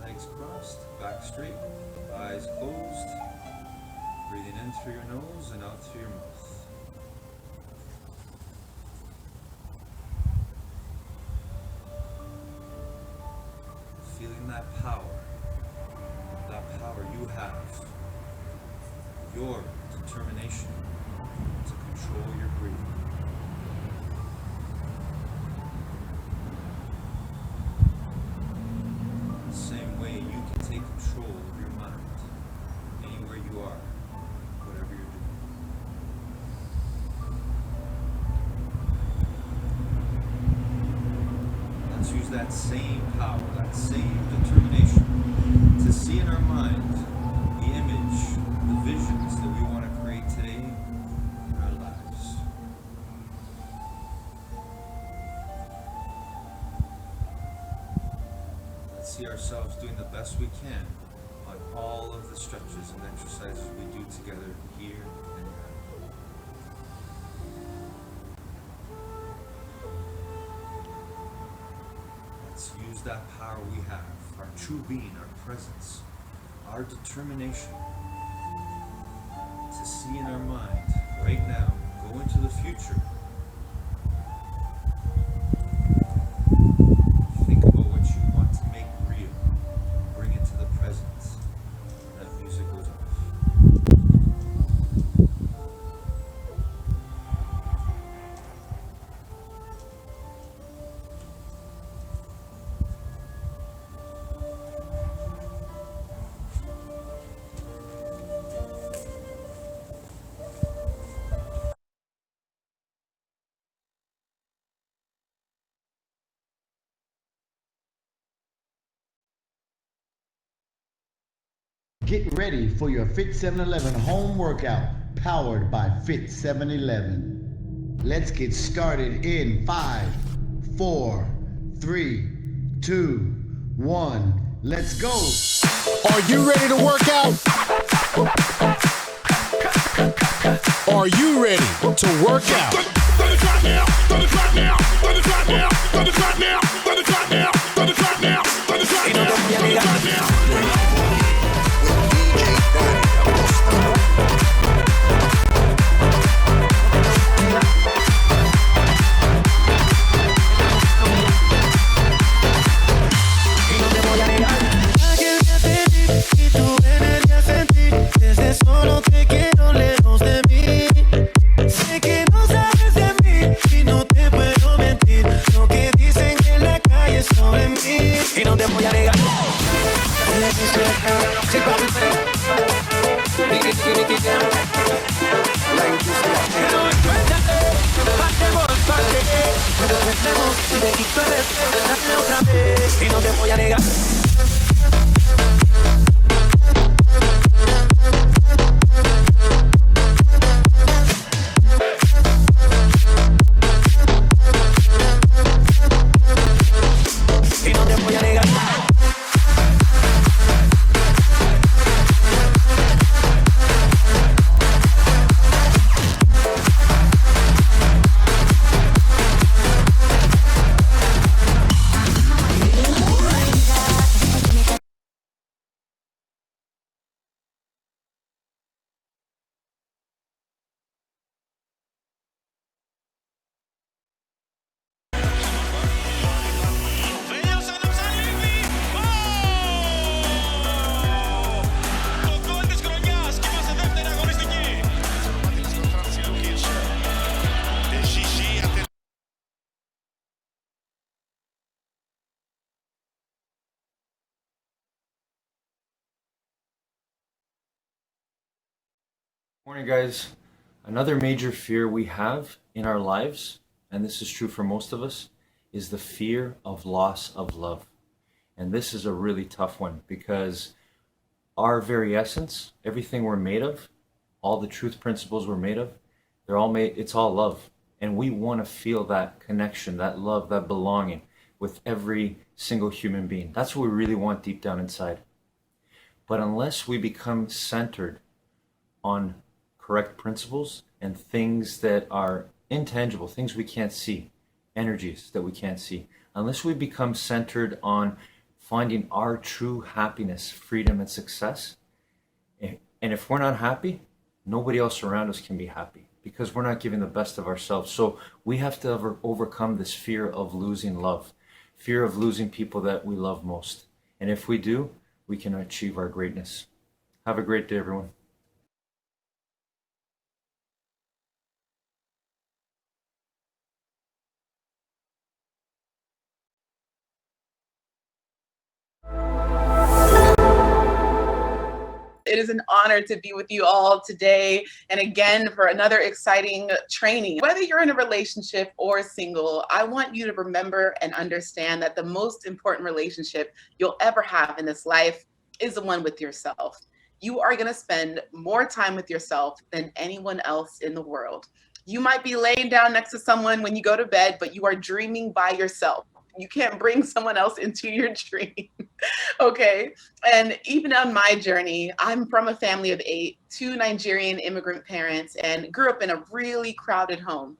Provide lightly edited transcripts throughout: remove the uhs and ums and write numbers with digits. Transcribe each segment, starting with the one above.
Legs crossed, back straight, eyes closed. Breathing in through your nose and out through your mouth. Feeling that power you have, your determination to control your breathing. The same way you can take control of your mind anywhere you are, whatever you're doing. Let's use that same power, that same determination to see in our mind the image, the visions that we want to create today in our lives. Let's see ourselves doing the best we can on all of the stretches and exercises we do together here and now. Let's use that power we have, our true being, our presence, our determination to see in our mind right now, go into the future. Think about what you want to make real. Bring it to the present. When that music goes off. Get ready for your Fit 7-Eleven home workout powered by Fit 7-Eleven. Let's get started in 5, 4, 3, 2, 1. Let's go. Are you ready to work out? Are you ready to work out? Let it drop now, let it drop now, let it drop now, let it drop now, let it drop now, let it drop now, let it drop now, let it drop now. Solo te quiero lejos de mí. Sé que no sabes de mí y no te Si te quito el deseo, dame otra vez y no te voy a negar. Y no te voy a negar. Morning, guys. Another major fear we have in our lives, and this is true for most of us, is the fear of loss of love. And this is a really tough one because our very essence, everything we're made of, all the truth principles we're made of, they're all made, it's all love. And we want to feel that connection, that love, that belonging with every single human being. That's what we really want deep down inside. But unless we become centered on correct principles and things that are intangible, things we can't see, energies that we can't see, unless we become centered on finding our true happiness, freedom, and success, and if we're not happy, nobody else around us can be happy because we're not giving the best of ourselves. So we have to overcome this fear of losing love, fear of losing people that we love most. And if we do, we can achieve our greatness. Have a great day, everyone. It is an honor to be with you all today and again for another exciting training. Whether you're in a relationship or single, I want you to remember and understand that the most important relationship you'll ever have in this life is the one with yourself. You are going to spend more time with yourself than anyone else in the world. You might be laying down next to someone when you go to bed, but you are dreaming by yourself. You can't bring someone else into your dream. Okay. And even on my journey, I'm from a family of 8, 2 Nigerian immigrant parents, and grew up in a really crowded home.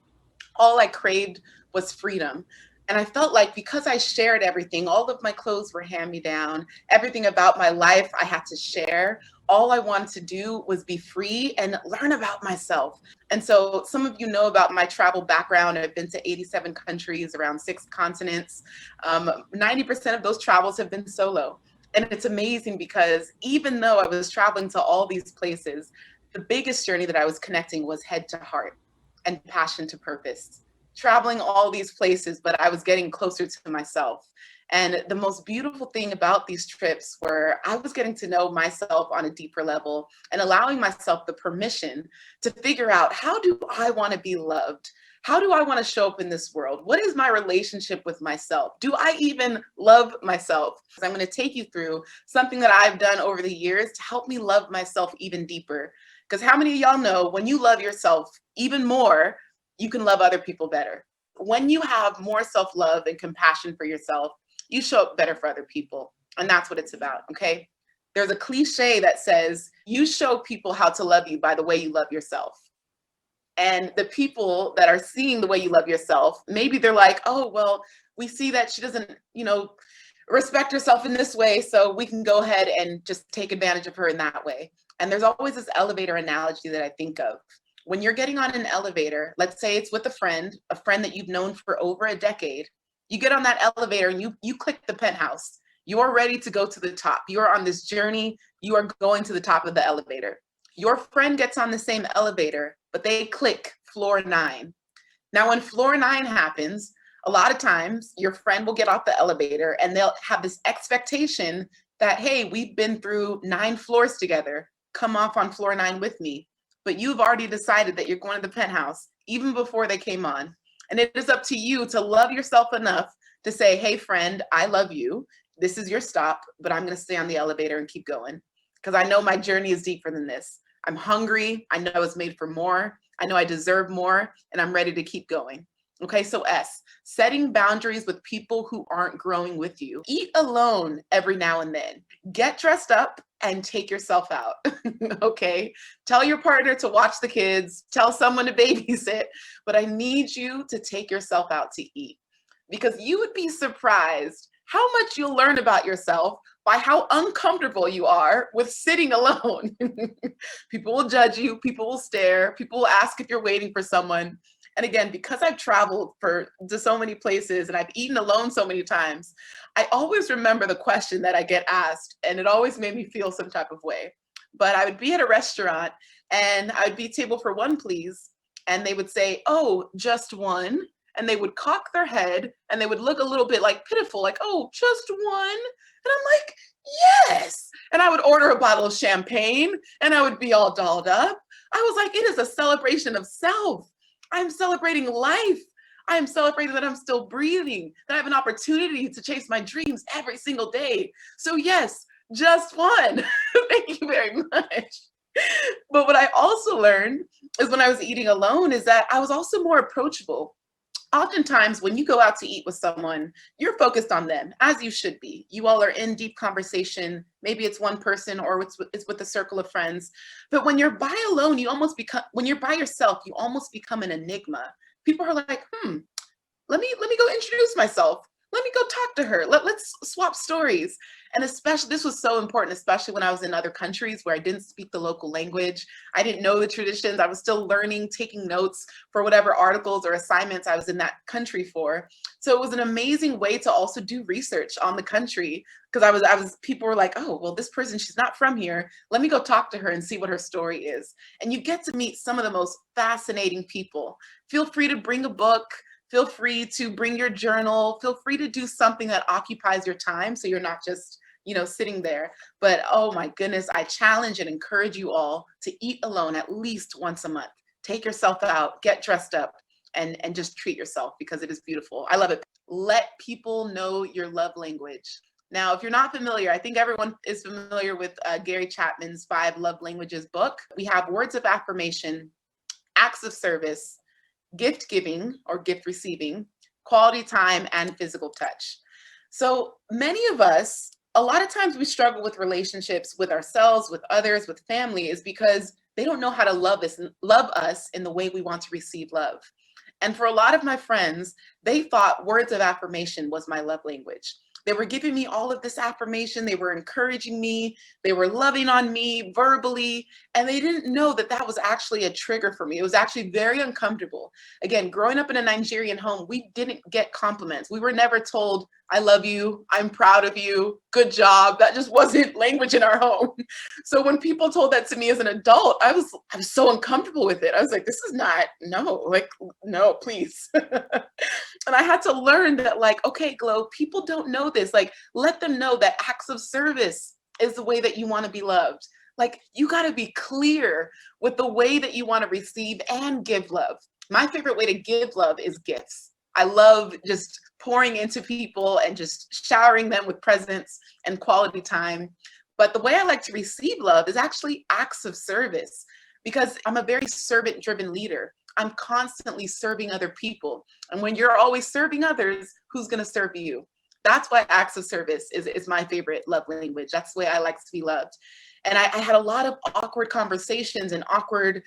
All I craved was freedom. And I felt like because I shared everything, all of my clothes were hand me down, everything about my life I had to share. All I wanted to do was be free and learn about myself. And so some of you know about my travel background. I've been to 87 countries, around 6 continents. 90% of those travels have been solo. And it's amazing because even though I was traveling to all these places, the biggest journey that I was connecting was head to heart and passion to purpose. Traveling all these places, but I was getting closer to myself. And the most beautiful thing about these trips were I was getting to know myself on a deeper level and allowing myself the permission to figure out, how do I want to be loved? How do I want to show up in this world? What is my relationship with myself? Do I even love myself? I'm going to take you through something that I've done over the years to help me love myself even deeper. Because how many of y'all know when you love yourself even more, you can love other people better? When you have more self-love and compassion for yourself, you show up better for other people. And that's what it's about, okay? There's a cliche that says, you show people how to love you by the way you love yourself. And the people that are seeing the way you love yourself, maybe they're like, oh, well, we see that she doesn't, respect herself in this way, so we can go ahead and just take advantage of her in that way. And there's always this elevator analogy that I think of. When you're getting on an elevator, let's say it's with a friend that you've known for over a decade, you get on that elevator and you click the penthouse. You're ready to go to the top. You're on this journey. You are going to the top of the elevator. Your friend gets on the same elevator, but they click floor 9. Now, when floor 9 happens, a lot of times your friend will get off the elevator and they'll have this expectation that, hey, we've been through 9 floors together. Come off on floor 9 with me. But you've already decided that you're going to the penthouse even before they came on. And it is up to you to love yourself enough to say, hey, friend, I love you. This is your stop, but I'm going to stay on the elevator and keep going. Because I know my journey is deeper than this. I'm hungry. I know I was made for more. I know I deserve more, and I'm ready to keep going. Okay, so S, setting boundaries with people who aren't growing with you. Eat alone every now and then. Get dressed up and take yourself out. Okay, tell your partner to watch the kids, tell someone to babysit, but I need you to take yourself out to eat, because you would be surprised how much you'll learn about yourself by how uncomfortable you are with sitting alone. People will judge you, people will stare, people will ask if you're waiting for someone. And again, because I've traveled to so many places and I've eaten alone so many times, I always remember the question that I get asked, and it always made me feel some type of way. But I would be at a restaurant and I would be table for one, please. And they would say, oh, just one. And they would cock their head and they would look a little bit like pitiful, like, oh, just one. And I'm like, yes. And I would order a bottle of champagne and I would be all dolled up. I was like, it is a celebration of self. I'm celebrating life. I am celebrating that I'm still breathing, that I have an opportunity to chase my dreams every single day. So yes, just one. Thank you very much. But what I also learned is when I was eating alone is that I was also more approachable. Oftentimes when you go out to eat with someone, you're focused on them, as you should be. You all are in deep conversation. Maybe it's one person or it's with a circle of friends. But when you're by alone, when you're by yourself, you almost become an enigma. People are like, let me go introduce myself. Let me go talk to her. Let's swap stories. And especially, this was so important, especially when I was in other countries where I didn't speak the local language. I didn't know the traditions. I was still learning, taking notes for whatever articles or assignments I was in that country for. So it was an amazing way to also do research on the country, because people were like, oh, well, this person, she's not from here. Let me go talk to her and see what her story is. And you get to meet some of the most fascinating people. Feel free to bring a book. Feel free to bring your journal. Feel free to do something that occupies your time so you're not just, sitting there. But oh my goodness, I challenge and encourage you all to eat alone at least once a month. Take yourself out, get dressed up, and just treat yourself, because it is beautiful. I love it. Let people know your love language. Now, if you're not familiar, I think everyone is familiar with Gary Chapman's 5 Love Languages book. We have words of affirmation, acts of service, gift giving or gift receiving, quality time, and physical touch. So many of us, a lot of times we struggle with relationships with ourselves, with others, with family, is because they don't know how to love us in the way we want to receive love. And for a lot of my friends, they thought words of affirmation was my love language. They were giving me all of this affirmation. They were encouraging me. They were loving on me verbally. And they didn't know that that was actually a trigger for me. It was actually very uncomfortable. Again, growing up in a Nigerian home, we didn't get compliments. We were never told, I love you, I'm proud of you, good job. That just wasn't language in our home. So when people told that to me as an adult, I was so uncomfortable with it. I was like, this is not, no, please. And I had to learn that, okay, Glow, people don't know this. Let them know that acts of service is the way that you want to be loved. You got to be clear with the way that you want to receive and give love. My favorite way to give love is gifts. I love just pouring into people and just showering them with presents and quality time. But the way I like to receive love is actually acts of service, because I'm a very servant-driven leader. I'm constantly serving other people. And when you're always serving others, who's going to serve you? That's why acts of service is my favorite love language. That's the way I like to be loved. And I had a lot of awkward conversations and awkward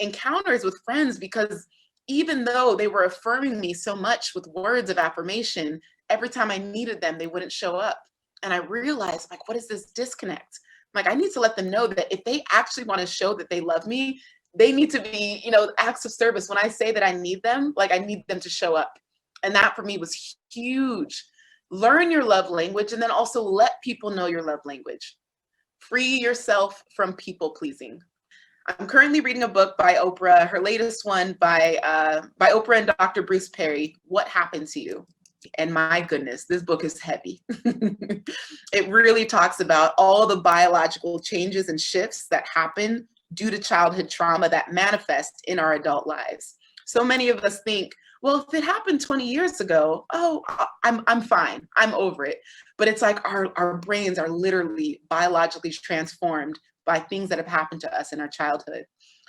encounters with friends, because even though they were affirming me so much with words of affirmation, every time I needed them, they wouldn't show up. And I realized, what is this disconnect? I need to let them know that if they actually want to show that they love me, they need to be, acts of service. When I say that I need them, I need them to show up. And that for me was huge. Learn your love language, and then also let people know your love language. Free yourself from people pleasing. I'm currently reading a book by Oprah, her latest one by Oprah and Dr. Bruce Perry, What Happened to You? And my goodness, this book is heavy. It really talks about all the biological changes and shifts that happen due to childhood trauma that manifest in our adult lives. So many of us think, Well, if it happened 20 years ago, oh, I'm fine. I'm over it. But it's like our brains are literally biologically transformed by things that have happened to us in our childhood.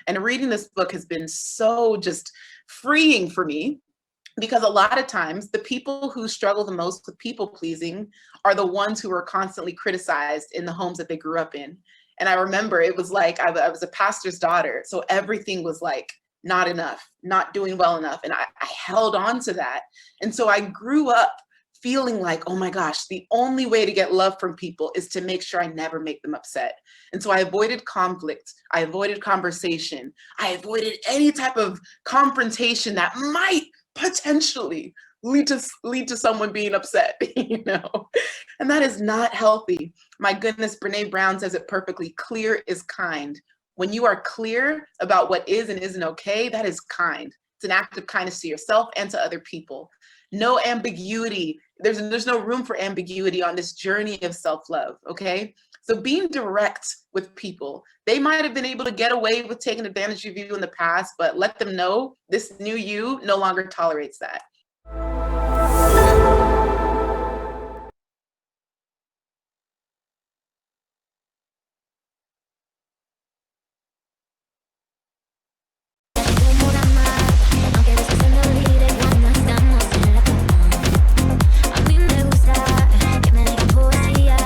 And reading this book has been so just freeing for me, because a lot of times the people who struggle the most with people pleasing are the ones who are constantly criticized in the homes that they grew up in. And I remember it was like I was a pastor's daughter, so everything was like not enough, not doing well enough, and I held on to that. And so I grew up feeling like, oh my gosh, the only way to get love from people is to make sure I never make them upset. And so I avoided conflict, I avoided conversation, I avoided any type of confrontation that might potentially lead to someone being upset, you know, and that is not healthy. My goodness, Brene Brown says it perfectly: clear is kind. When you are clear about what is and isn't okay, that is kind. It's an act of kindness to yourself and to other people. No ambiguity. There's no room for ambiguity on this journey of self-love, okay? So being direct with people, they might have been able to get away with taking advantage of you in the past, but let them know this new you no longer tolerates that. Aunque a veces se me olvide cuando estamos en la cama. A mí me gusta que me digan poesía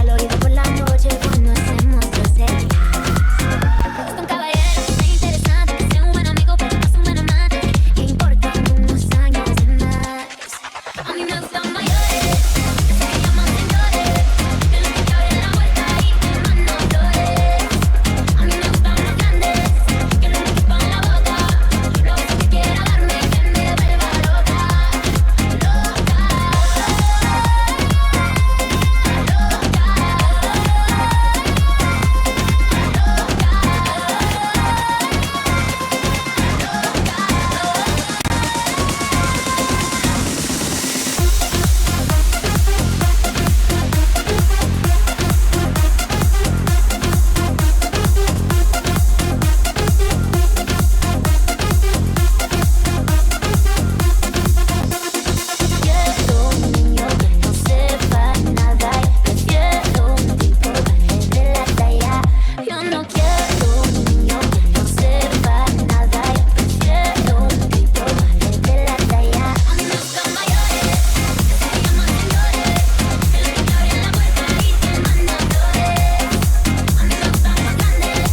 al oído por la noche cuando hacemos groserías. Me gusta un caballero que sea interesante, que sea un buen amigo, pero no es un buen amante. Que importan unos años de más. A mí me gustan mayores, que se llaman señores, que no te abren la puerta y te mandan flores. A mí me gustan los grandes, que no me chupan la boca. Lo que quiera darme, que me vuelva loca, loca, quiero un niño que no sepa nada y prefiero un tipo grande de la talla. Yo no quiero un niño que no sepa nada y prefiero un tipo grande de la talla. A mí me gustan mayores, que se llaman señores, que no te abren la puerta y te mandan flores. A mí me gustan los grandes,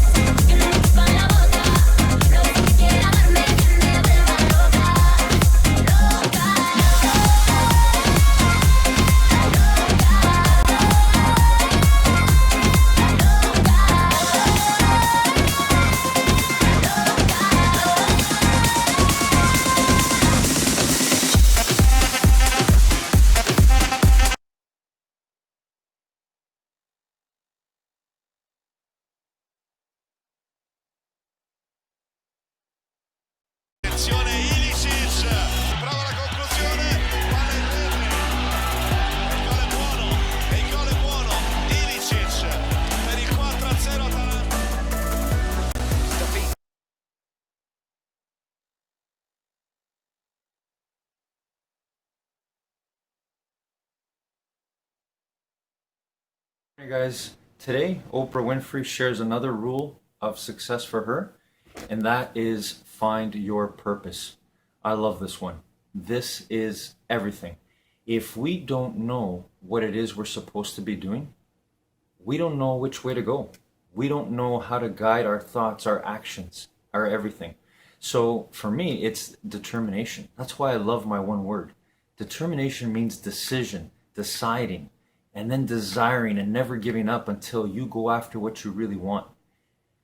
que no me chupan la boca. Lo que quiera darme, que me vuelva loca, loca. Attenzione Ilicic, prova la conclusione, palla in rete, il gol è buono, e il gol è buono, Ilicic per il 4-0 Atalanta. Hey guys, today Oprah Winfrey shares another rule of success for her, and that is find your purpose. I love this one. This is everything. If we don't know what it is we're supposed to be doing, we don't know which way to go. We don't know how to guide our thoughts, our actions, our everything. So for me, it's determination. That's why I love my one word. Determination means decision, deciding, and then desiring and never giving up until you go after what you really want.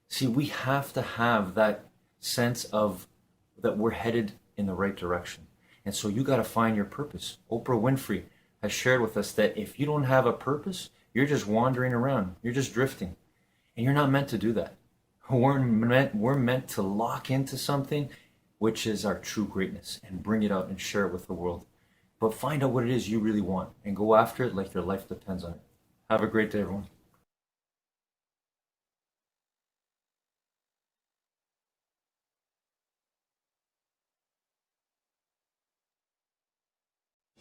See, we have to have that sense of that we're headed in the right direction. And so you got to find your purpose. Oprah Winfrey has shared with us that if you don't have a purpose, you're just wandering around, you're just drifting. And you're not meant to do that. We're meant to lock into something, which is our true greatness, and bring it out and share it with the world. But find out what it is you really want and go after it like your life depends on it. Have a great day, everyone.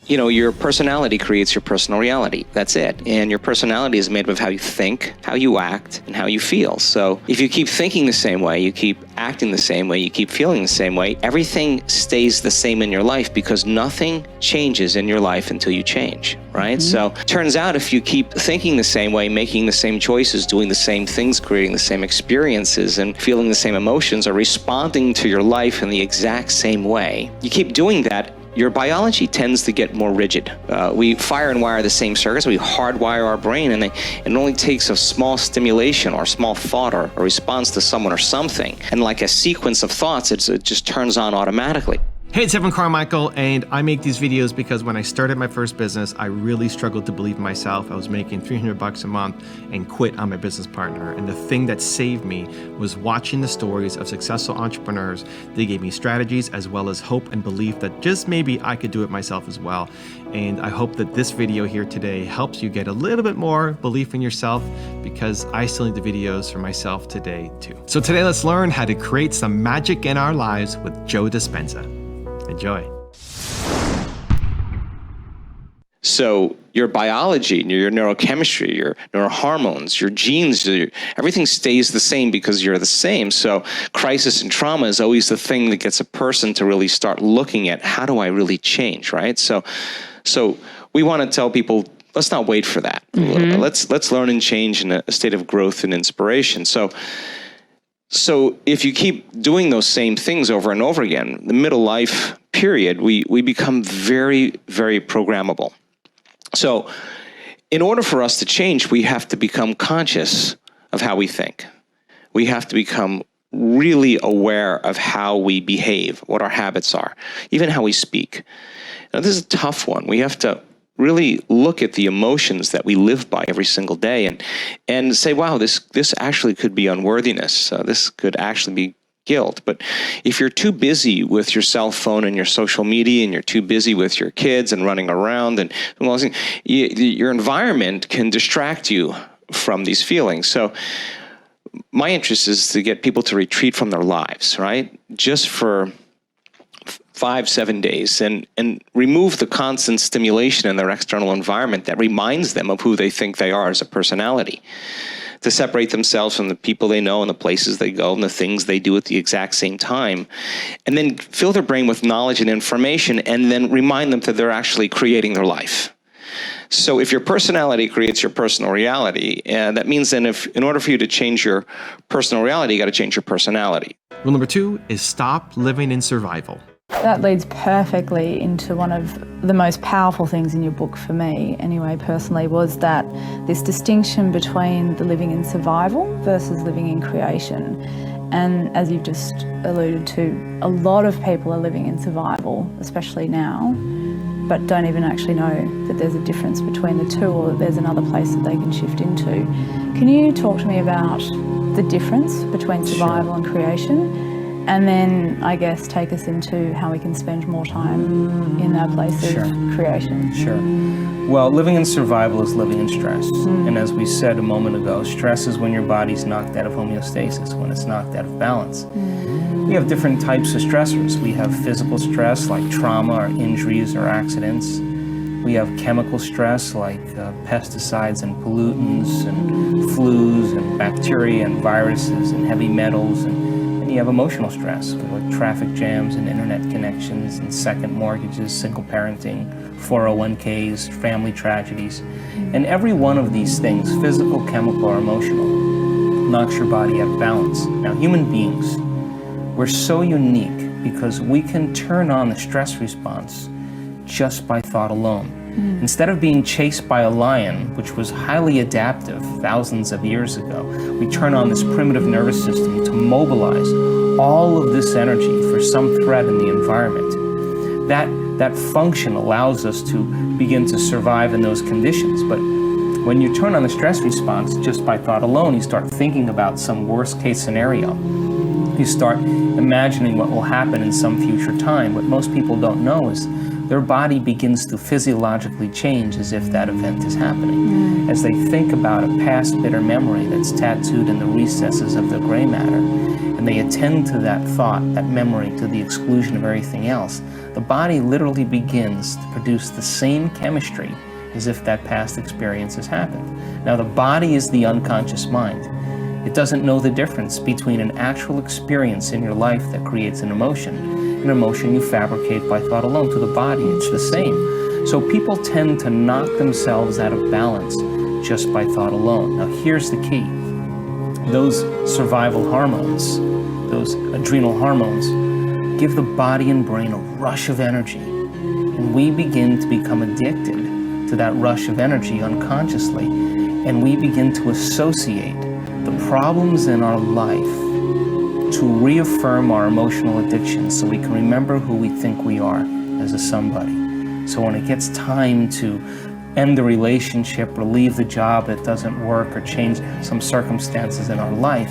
you know, your personality creates your personal reality. That's it. And your personality is made up of how you think, how you act, and how you feel. So if you keep thinking the same way, you keep acting the same way, you keep feeling the same way, everything stays the same in your life because nothing changes in your life until you change, right? So turns out if you keep thinking the same way, making the same choices, doing the same things, creating the same experiences, and feeling the same emotions, or responding to your life in the exact same way, you keep doing that, your biology tends to get more rigid. We fire and wire the same circuits, we hardwire our brain, and it only takes a small stimulation or a small thought or a response to someone or something, and like a sequence of thoughts, it just turns on automatically. Hey, it's Evan Carmichael, and I make these videos because when I started my first business, I really struggled to believe in myself. I was making $300 a month and quit on my business partner. And the thing that saved me was watching the stories of successful entrepreneurs. They gave me strategies as well as hope and belief that just maybe I could do it myself as well. And I hope that this video here today helps you get a little bit more belief in yourself, because I still need the videos for myself today too. So today let's learn how to create some magic in our lives with Joe Dispenza. Enjoy. So your biology, your neurochemistry, your neurohormones, your genes, everything stays the same because you're the same. So crisis and trauma is always the thing that gets a person to really start looking at, how do I really change, right? So we want to tell people, let's not wait for that. Let's learn and change in a state of growth and inspiration. So if you keep doing those same things over and over again, the middle life period, we become very, very programmable. So in order for us to change, we have to become conscious of how we think. We have to become really aware of how we behave, what our habits are, even how we speak. Now, this is a tough one. We have to really look at the emotions that we live by every single day and say, wow, this actually could be unworthiness. This could actually be guilt. But if you're too busy with your cell phone and your social media, and you're too busy with your kids and running around, and your environment can distract you from these feelings. So my interest is to get people to retreat from their lives, right? Just for 5-7 days and remove the constant stimulation in their external environment that reminds them of who they think they are as a personality, to separate themselves from the people they know and the places they go and the things they do at the exact same time, and then fill their brain with knowledge and information, and then remind them that they're actually creating their life. So if your personality creates your personal reality, that means then in order for you to change your personal reality, you got to change your personality. Rule number 2 is stop living in survival. That leads perfectly into one of the most powerful things in your book for me, anyway, personally, was that this distinction between the living in survival versus living in creation. And as you've just alluded to, a lot of people are living in survival, especially now, but don't even actually know that there's a difference between the two, or that there's another place that they can shift into. Can you talk to me about the difference between survival and creation? And then, I guess, take us into how we can spend more time in that place of creation. Sure. Well, living in survival is living in stress. And as we said a moment ago, stress is when your body's knocked out of homeostasis, when it's knocked out of balance. We have different types of stressors. We have physical stress, like trauma or injuries or accidents. We have chemical stress, like pesticides and pollutants and flus and bacteria and viruses and heavy metals. And you have emotional stress, like traffic jams and internet connections and second mortgages, single parenting, 401ks, family tragedies. And every one of these things, physical, chemical, or emotional, knocks your body out of balance. Now, human beings, we're so unique because we can turn on the stress response just by thought alone. Instead of being chased by a lion, which was highly adaptive thousands of years ago, we turn on this primitive nervous system to mobilize all of this energy for some threat in the environment. That function allows us to begin to survive in those conditions. But when you turn on the stress response just by thought alone, you start thinking about some worst case scenario. You start imagining what will happen in some future time. What most people don't know is their body begins to physiologically change as if that event is happening. As they think about a past bitter memory that's tattooed in the recesses of their gray matter, and they attend to that thought, that memory, to the exclusion of everything else, the body literally begins to produce the same chemistry as if that past experience has happened. Now, the body is the unconscious mind. It doesn't know the difference between an actual experience in your life that creates an emotion you fabricate by thought alone. To the body, it's the same. So people tend to knock themselves out of balance just by thought alone. Now, here's the key. Those survival hormones, those adrenal hormones, give the body and brain a rush of energy. And we begin to become addicted to that rush of energy unconsciously. And we begin to associate the problems in our life to reaffirm our emotional addiction so we can remember who we think we are as a somebody. So when it gets time to end the relationship or leave the job that doesn't work or change some circumstances in our life,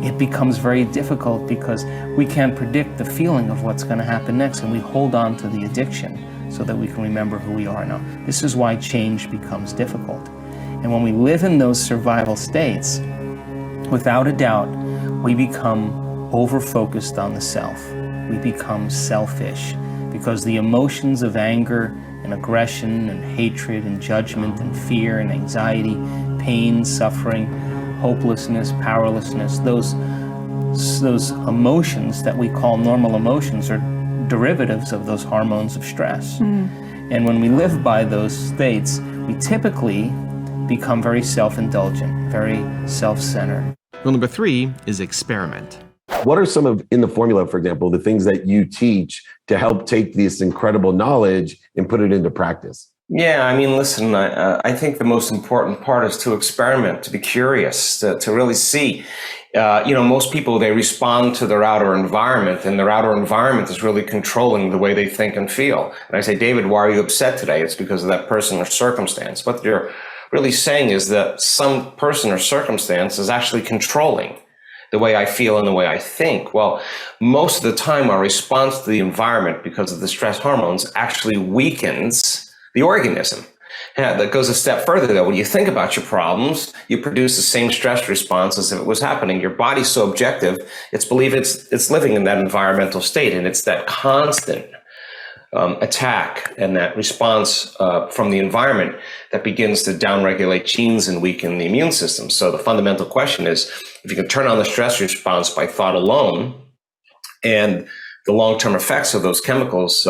it becomes very difficult because we can't predict the feeling of what's going to happen next, and we hold on to the addiction so that we can remember who we are. Now, this is why change becomes difficult. And when we live in those survival states, without a doubt, we become over-focused on the self. We become selfish because the emotions of anger and aggression and hatred and judgment and fear and anxiety, pain, suffering, hopelessness, powerlessness, those emotions that we call normal emotions are derivatives of those hormones of stress. And when we live by those states, we typically become very self-indulgent, very self-centered. Rule number 3 is experiment. What are some of, in the formula, for example, the things that you teach to help take this incredible knowledge and put it into practice? Yeah, I mean, listen, I think the most important part is to experiment, to be curious, to really see. Most people, they respond to their outer environment, and their outer environment is really controlling the way they think and feel. And I say, David, why are you upset today? It's because of that person or circumstance. What you're really saying is that some person or circumstance is actually controlling the way I feel and the way I think. Well, most of the time, our response to the environment because of the stress hormones actually weakens the organism. And that goes a step further, though. When you think about your problems, you produce the same stress response as if it was happening. Your body's so objective, it's believed it's living in that environmental state, and it's that constant attack and that response from the environment that begins to downregulate genes and weaken the immune system. So the fundamental question is, if you can turn on the stress response by thought alone, and the long-term effects of those chemicals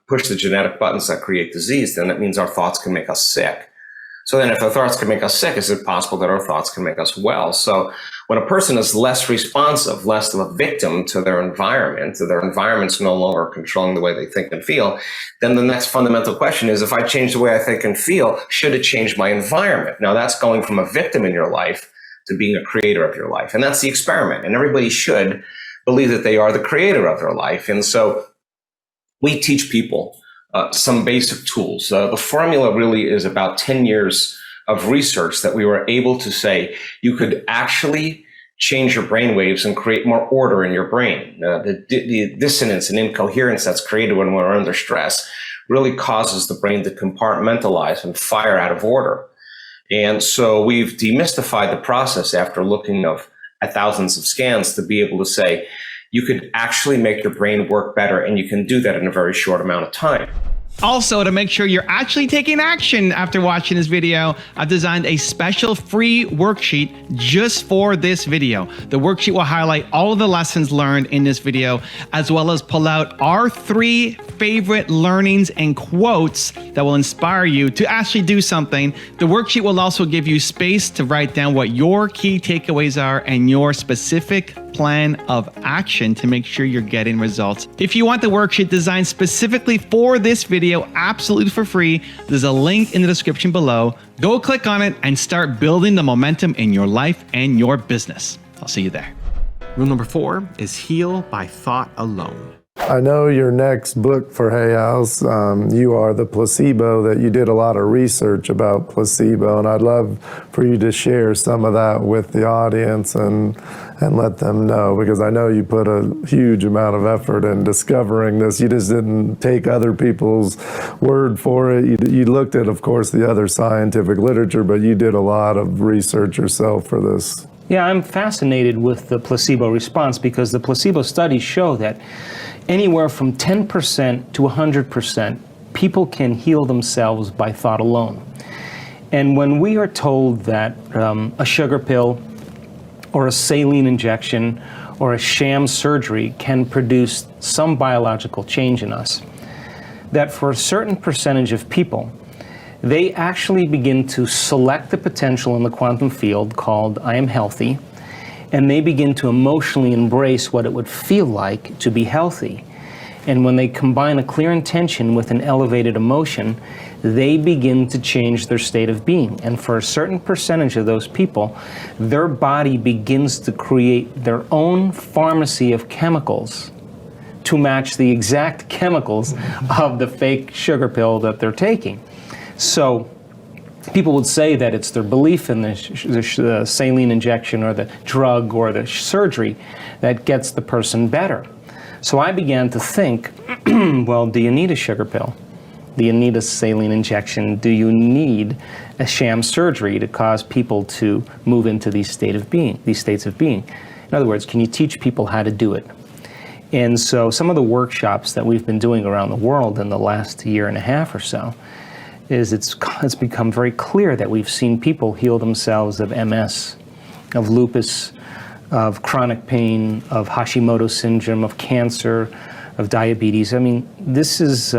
push the genetic buttons that create disease, then that means our thoughts can make us sick. So then if our thoughts can make us sick, is it possible that our thoughts can make us well? So when a person is less responsive, less of a victim to their environment's no longer controlling the way they think and feel, then the next fundamental question is, if I change the way I think and feel, should it change my environment? Now that's going from a victim in your life to being a creator of your life. And that's the experiment. And everybody should believe that they are the creator of their life. And so we teach people some basic tools. The formula really is about 10 years of research that we were able to say you could actually change your brain waves and create more order in your brain. The dissonance and incoherence that's created when we're under stress really causes the brain to compartmentalize and fire out of order. And so we've demystified the process after looking at thousands of scans to be able to say, you could actually make your brain work better, and you can do that in a very short amount of time. Also, to make sure you're actually taking action after watching this video, I've designed a special free worksheet just for this video. The worksheet will highlight all of the lessons learned in this video, as well as pull out our 3 favorite learnings and quotes that will inspire you to actually do something. The worksheet will also give you space to write down what your key takeaways are and your specific plan of action to make sure you're getting results. If you want the worksheet designed specifically for this video, absolutely for free, there's a link in the description below. Go click on it and start building the momentum in your life and your business. I'll see you there. Rule number 4 is heal by thought alone. I know your next book for Hay House, you are the placebo, that you did a lot of research about placebo, and I'd love for you to share some of that with the audience and let them know, because I know you put a huge amount of effort in discovering this. You just didn't take other people's word for it. You looked at, of course, the other scientific literature, but you did a lot of research yourself for this. Yeah, I'm fascinated with the placebo response, because the placebo studies show that anywhere from 10% to 100% people can heal themselves by thought alone. And when we are told that a sugar pill or a saline injection or a sham surgery can produce some biological change in us, that for a certain percentage of people, they actually begin to select the potential in the quantum field called I am healthy, and they begin to emotionally embrace what it would feel like to be healthy. And when they combine a clear intention with an elevated emotion, they begin to change their state of being. And for a certain percentage of those people, their body begins to create their own pharmacy of chemicals to match the exact chemicals of the fake sugar pill that they're taking. So people would say that it's their belief in the saline injection or the drug or the surgery that gets the person better. So I began to think, well, do you need a sugar pill? Do you need a saline injection? Do you need a sham surgery to cause people to move into these states of being? In other words, can you teach people how to do it? And so some of the workshops that we've been doing around the world in the last year and a half or so, is it's become very clear that we've seen people heal themselves of MS, of lupus, of chronic pain, of Hashimoto's syndrome, of cancer, of diabetes. I mean, this is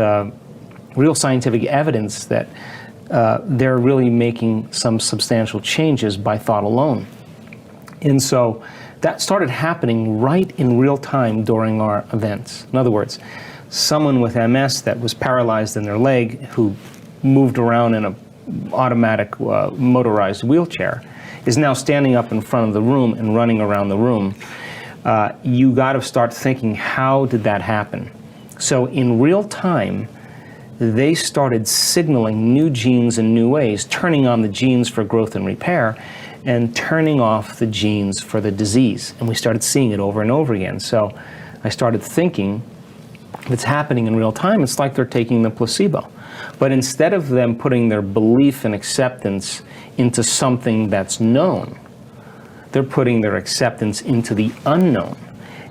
real scientific evidence that they're really making some substantial changes by thought alone. And so that started happening right in real time during our events. In other words, someone with MS that was paralyzed in their leg, who moved around in an automatic motorized wheelchair, is now standing up in front of the room and running around the room. You got to start thinking, how did that happen? So in real time, they started signaling new genes in new ways, turning on the genes for growth and repair, and turning off the genes for the disease. And we started seeing it over and over again. So I started thinking, if it's happening in real time, it's like they're taking the placebo. But instead of them putting their belief and acceptance into something that's known, they're putting their acceptance into the unknown.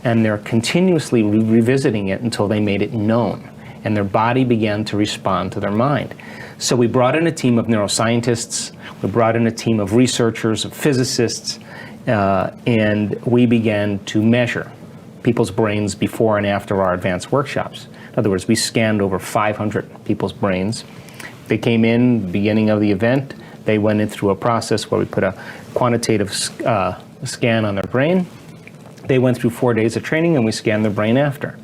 And they're continuously revisiting it until they made it known. And their body began to respond to their mind. So we brought in a team of neuroscientists, we brought in a team of researchers, of physicists, and we began to measure people's brains before and after our advanced workshops. In other words, we scanned over 500 people's brains. They came in beginning of the event. They went in through a process where we put a quantitative scan on their brain. They went through 4 days of training, and we scanned their brain after.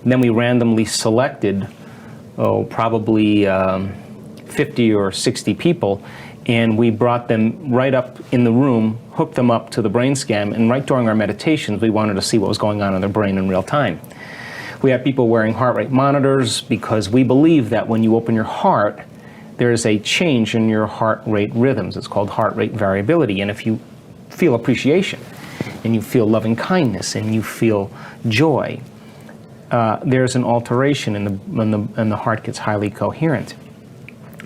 And then we randomly selected, probably 50 or 60 people, and we brought them right up in the room, hooked them up to the brain scan, and right during our meditations, we wanted to see what was going on in their brain in real time. We had people wearing heart rate monitors because we believe that when you open your heart, there is a change in your heart rate rhythms. It's called heart rate variability. And if you feel appreciation, and you feel loving kindness, and you feel joy, there's an alteration and the heart gets highly coherent.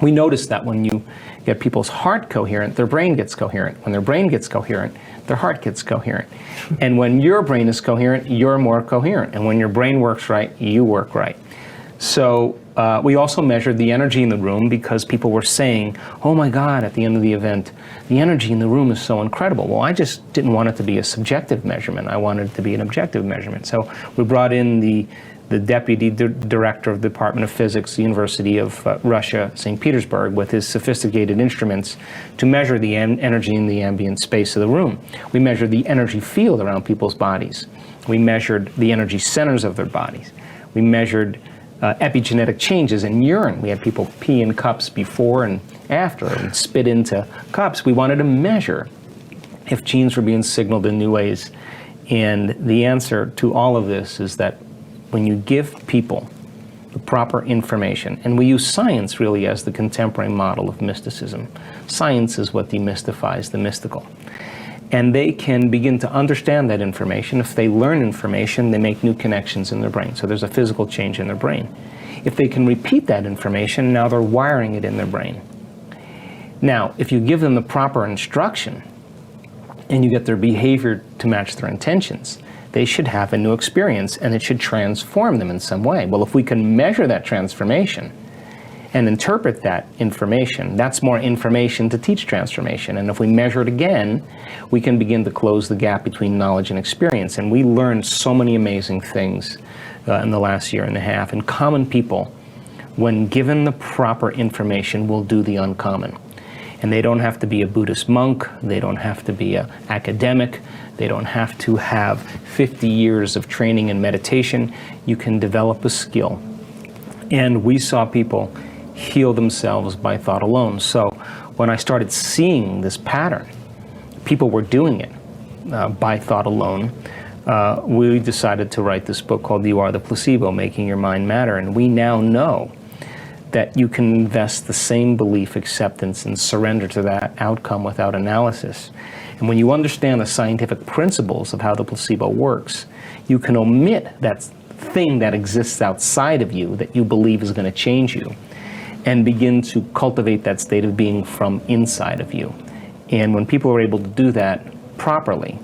We notice that when you get people's heart coherent, their brain gets coherent. When their brain gets coherent, their heart gets coherent. And when your brain is coherent, you're more coherent. And when your brain works right, you work right. So we also measured the energy in the room, because people were saying, oh my God, at the end of the event, the energy in the room is so incredible. Well, I just didn't want it to be a subjective measurement. I wanted it to be an objective measurement. So we brought in the deputy director of the Department of Physics, the University of Russia, St. Petersburg, with his sophisticated instruments to measure the energy in the ambient space of the room. We measured the energy field around people's bodies. We measured the energy centers of their bodies. We measured epigenetic changes in urine. We had people pee in cups before and after and spit into cups. We wanted to measure if genes were being signaled in new ways. And the answer to all of this is that when you give people the proper information, and we use science really as the contemporary model of mysticism. Science is what demystifies the mystical. And they can begin to understand that information. If they learn information, they make new connections in their brain. So there's a physical change in their brain. If they can repeat that information, now they're wiring it in their brain. Now, if you give them the proper instruction and you get their behavior to match their intentions, they should have a new experience and it should transform them in some way. Well, if we can measure that transformation and interpret that information, that's more information to teach transformation. And if we measure it again, we can begin to close the gap between knowledge and experience. And we learned so many amazing things in the last year and a half. And common people, when given the proper information, will do the uncommon. And they don't have to be a Buddhist monk, they don't have to be an academic, they don't have to have 50 years of training in meditation. You can develop a skill. And we saw people heal themselves by thought alone. So when I started seeing this pattern, people were doing it by thought alone. We decided to write this book called You Are the Placebo, Making Your Mind Matter. And we now know that you can invest the same belief, acceptance, and surrender to that outcome without analysis. And when you understand the scientific principles of how the placebo works, you can omit that thing that exists outside of you that you believe is going to change you and begin to cultivate that state of being from inside of you. And when people are able to do that properly,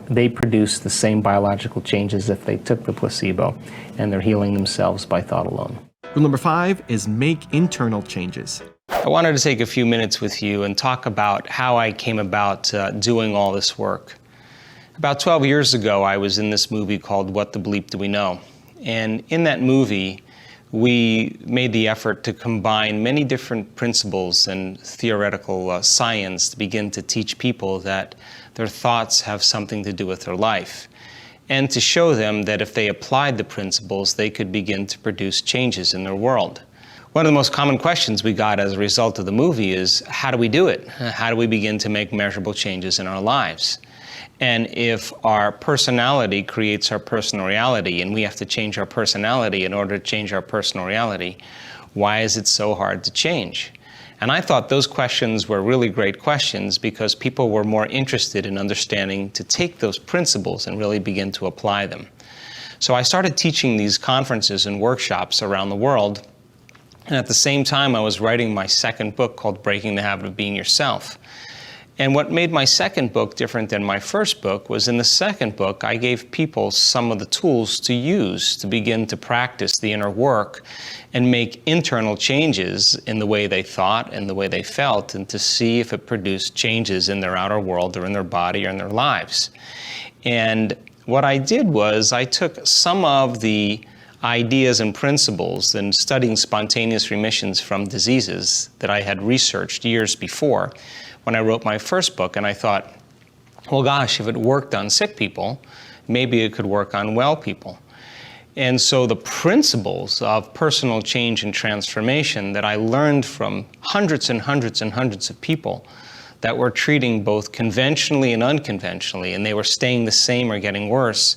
they produce the same biological changes if they took the placebo, and they're healing themselves by thought alone. Rule number 5 is make internal changes. I wanted to take a few minutes with you and talk about how I came about doing all this work. About 12 years ago, I was in this movie called What the Bleep Do We Know? And in that movie, we made the effort to combine many different principles and theoretical science to begin to teach people that their thoughts have something to do with their life, and to show them that if they applied the principles, they could begin to produce changes in their world. One of the most common questions we got as a result of the movie is, how do we do it? How do we begin to make measurable changes in our lives? And if our personality creates our personal reality, and we have to change our personality in order to change our personal reality, why is it so hard to change? And I thought those questions were really great questions because people were more interested in understanding to take those principles and really begin to apply them. So I started teaching these conferences and workshops around the world. And at the same time, I was writing my second book called Breaking the Habit of Being Yourself. And what made my second book different than my first book was in the second book, I gave people some of the tools to use to begin to practice the inner work and make internal changes in the way they thought and the way they felt, and to see if it produced changes in their outer world or in their body or in their lives. And what I did was I took some of the ideas and principles in studying spontaneous remissions from diseases that I had researched years before when I wrote my first book, and I thought, well, gosh, if it worked on sick people, maybe it could work on well people. And so the principles of personal change and transformation that I learned from hundreds and hundreds and hundreds of people that were treating both conventionally and unconventionally, and they were staying the same or getting worse,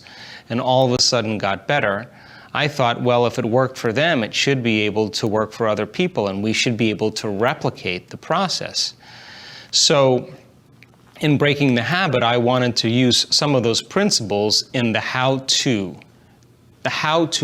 and all of a sudden got better, I thought, well, if it worked for them, it should be able to work for other people, and we should be able to replicate the process. So in Breaking the Habit, I wanted to use some of those principles in the how-to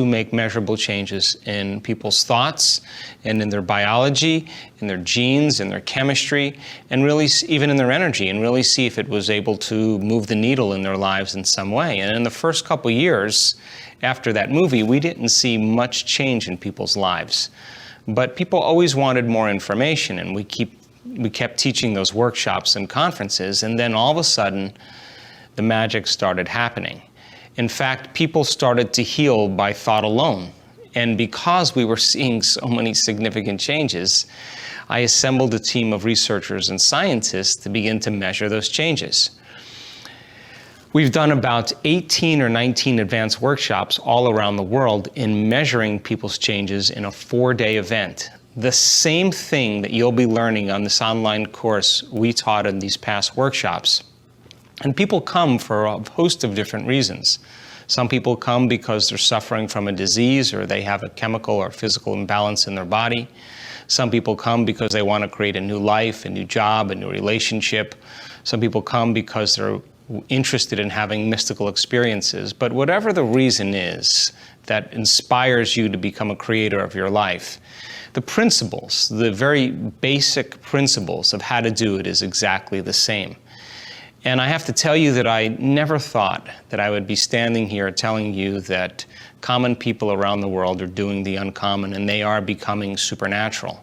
make measurable changes in people's thoughts and in their biology, in their genes, in their chemistry, and really even in their energy, and really see if it was able to move the needle in their lives in some way. And in the first couple years after that movie, we didn't see much change in people's lives. But people always wanted more information, and we kept teaching those workshops and conferences, and then all of a sudden, the magic started happening. In fact, people started to heal by thought alone. And because we were seeing so many significant changes, I assembled a team of researchers and scientists to begin to measure those changes. We've done about 18 or 19 advanced workshops all around the world in measuring people's changes in a 4-day event. The same thing that you'll be learning on this online course we taught in these past workshops. And people come for a host of different reasons. Some people come because they're suffering from a disease or they have a chemical or physical imbalance in their body. Some people come because they want to create a new life, a new job, a new relationship. Some people come because they're interested in having mystical experiences. But whatever the reason is that inspires you to become a creator of your life, the principles, the very basic principles of how to do it is exactly the same. And I have to tell you that I never thought that I would be standing here telling you that common people around the world are doing the uncommon and they are becoming supernatural.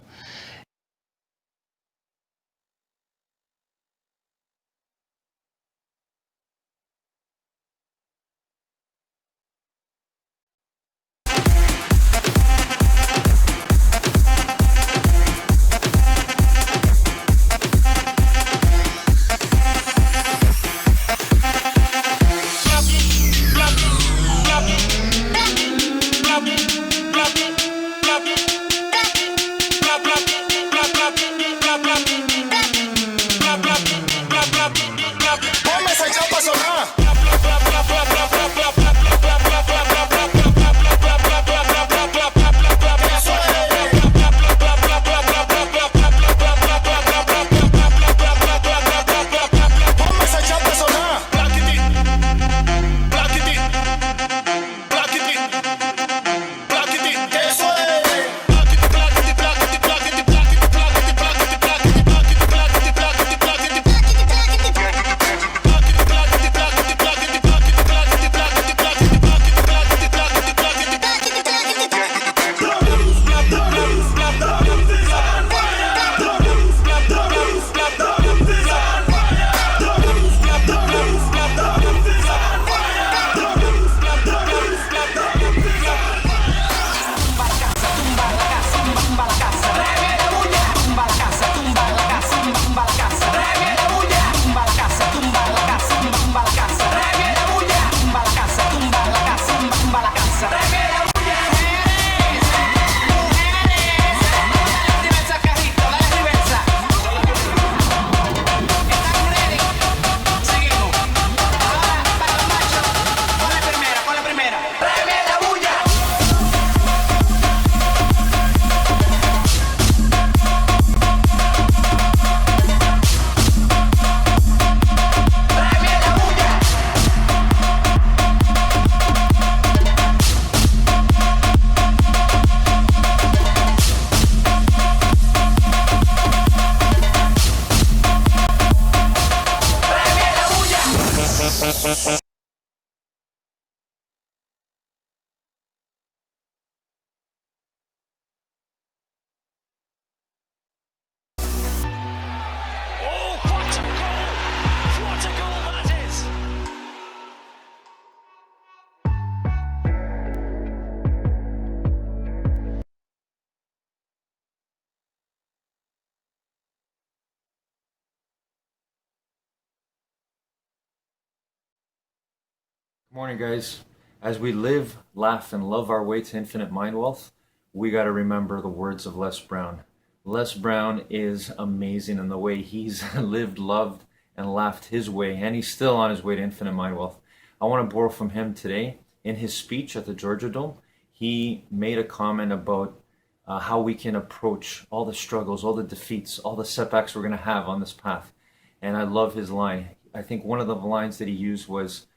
Good morning, guys. As we live, laugh, and love our way to infinite mind wealth, we got to remember the words of Les Brown. Les Brown is amazing in the way he's lived, loved, and laughed his way, and he's still on his way to infinite mind wealth. I want to borrow from him today. In his speech at the Georgia Dome, he made a comment about how we can approach all the struggles, all the defeats, all the setbacks we're going to have on this path. And I love his line. I think one of the lines that he used was,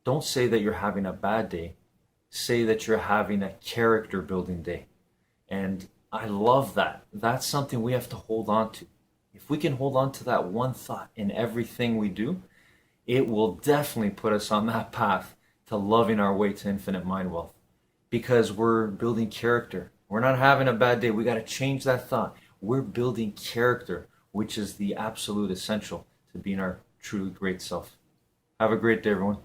don't say that you're having a bad day. Say that you're having a character building day. And I love that. That's something we have to hold on to. If we can hold on to that one thought in everything we do, it will definitely put us on that path to loving our way to infinite mind wealth. Because we're building character. We're not having a bad day. We got to change that thought. We're building character, which is the absolute essential to being our truly great self. Have a great day, everyone.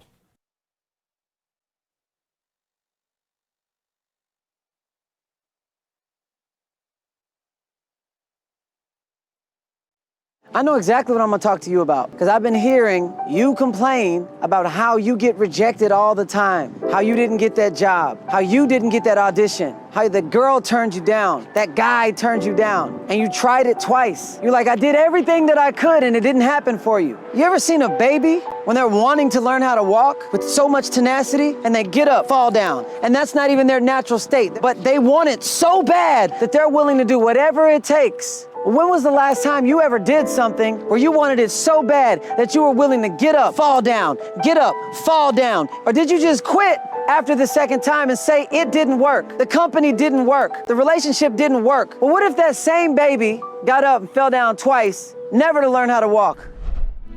I know exactly what I'm gonna talk to you about, because I've been hearing you complain about how you get rejected all the time, how you didn't get that job, how you didn't get that audition, how the girl turned you down, that guy turned you down, and you tried it twice. You're like, I did everything that I could and it didn't happen for you. You ever seen a baby when they're wanting to learn how to walk with so much tenacity and they get up, fall down, and that's not even their natural state, but they want it so bad that they're willing to do whatever it takes. When was the last time you ever did something where you wanted it so bad that you were willing to get up, fall down, get up, fall down? Or did you just quit after the second time and say it didn't work? The company didn't work. The relationship didn't work. Well, what if that same baby got up and fell down twice, never to learn how to walk?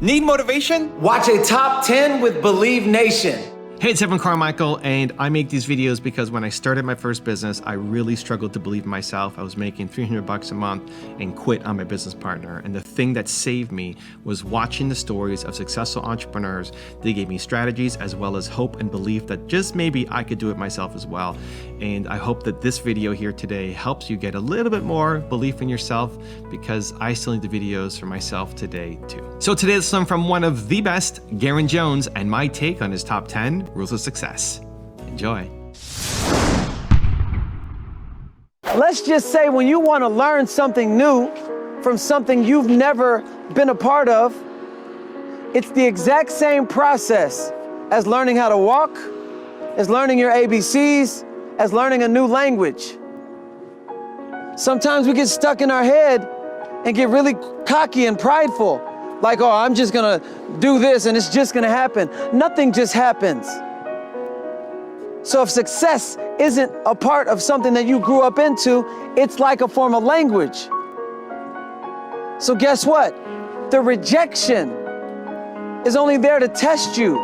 Need motivation? Watch a top 10 with Believe Nation. Hey, it's Evan Carmichael, and I make these videos because when I started my first business, I really struggled to believe in myself. I was making $300 a month and quit on my business partner. And the thing that saved me was watching the stories of successful entrepreneurs. They gave me strategies as well as hope and belief that just maybe I could do it myself as well. And I hope that this video here today helps you get a little bit more belief in yourself, because I still need the videos for myself today too. So today's one from one of the best, Garen Jones, and my take on his top 10 rules of success. Enjoy. Let's just say when you want to learn something new from something you've never been a part of, it's the exact same process as learning how to walk, as learning your ABCs, as learning a new language. Sometimes we get stuck in our head and get really cocky and prideful. Like, oh, I'm just gonna do this and it's just gonna happen. Nothing just happens. So if success isn't a part of something that you grew up into, it's like a form of language. So guess what? The rejection is only there to test you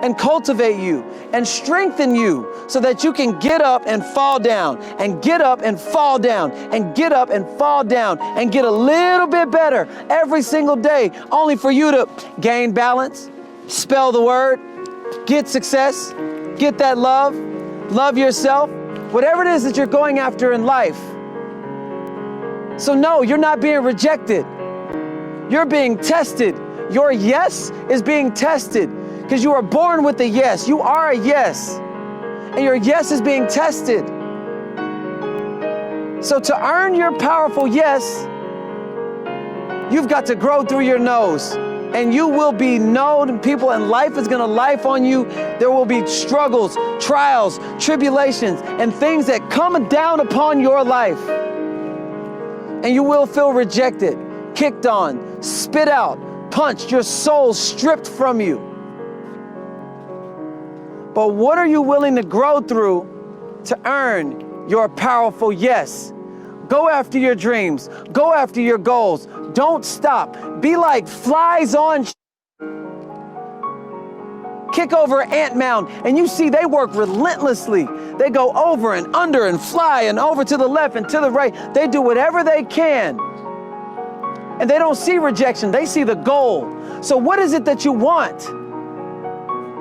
and cultivate you and strengthen you so that you can get up and fall down and get up and fall down and get up and fall down and get a little bit better every single day, only for you to gain balance, spell the word, get success, get that love, love yourself, whatever it is that you're going after in life. So no, you're not being rejected. You're being tested. Your yes is being tested because you are born with a yes. You are a yes. And your yes is being tested. So to earn your powerful yes, you've got to grow through your nose. And you will be known, people, and life is gonna life on you. There will be struggles, trials, tribulations, and things that come down upon your life. And you will feel rejected, kicked on, spit out, punched, your soul stripped from you. But what are you willing to grow through to earn your powerful yes? Go after your dreams. Go after your goals. Don't stop. Be like flies on kick over an ant mound, and you see they work relentlessly. They go over and under and fly and over to the left and to the right. They do whatever they can. And they don't see rejection. They see the goal. So what is it that you want?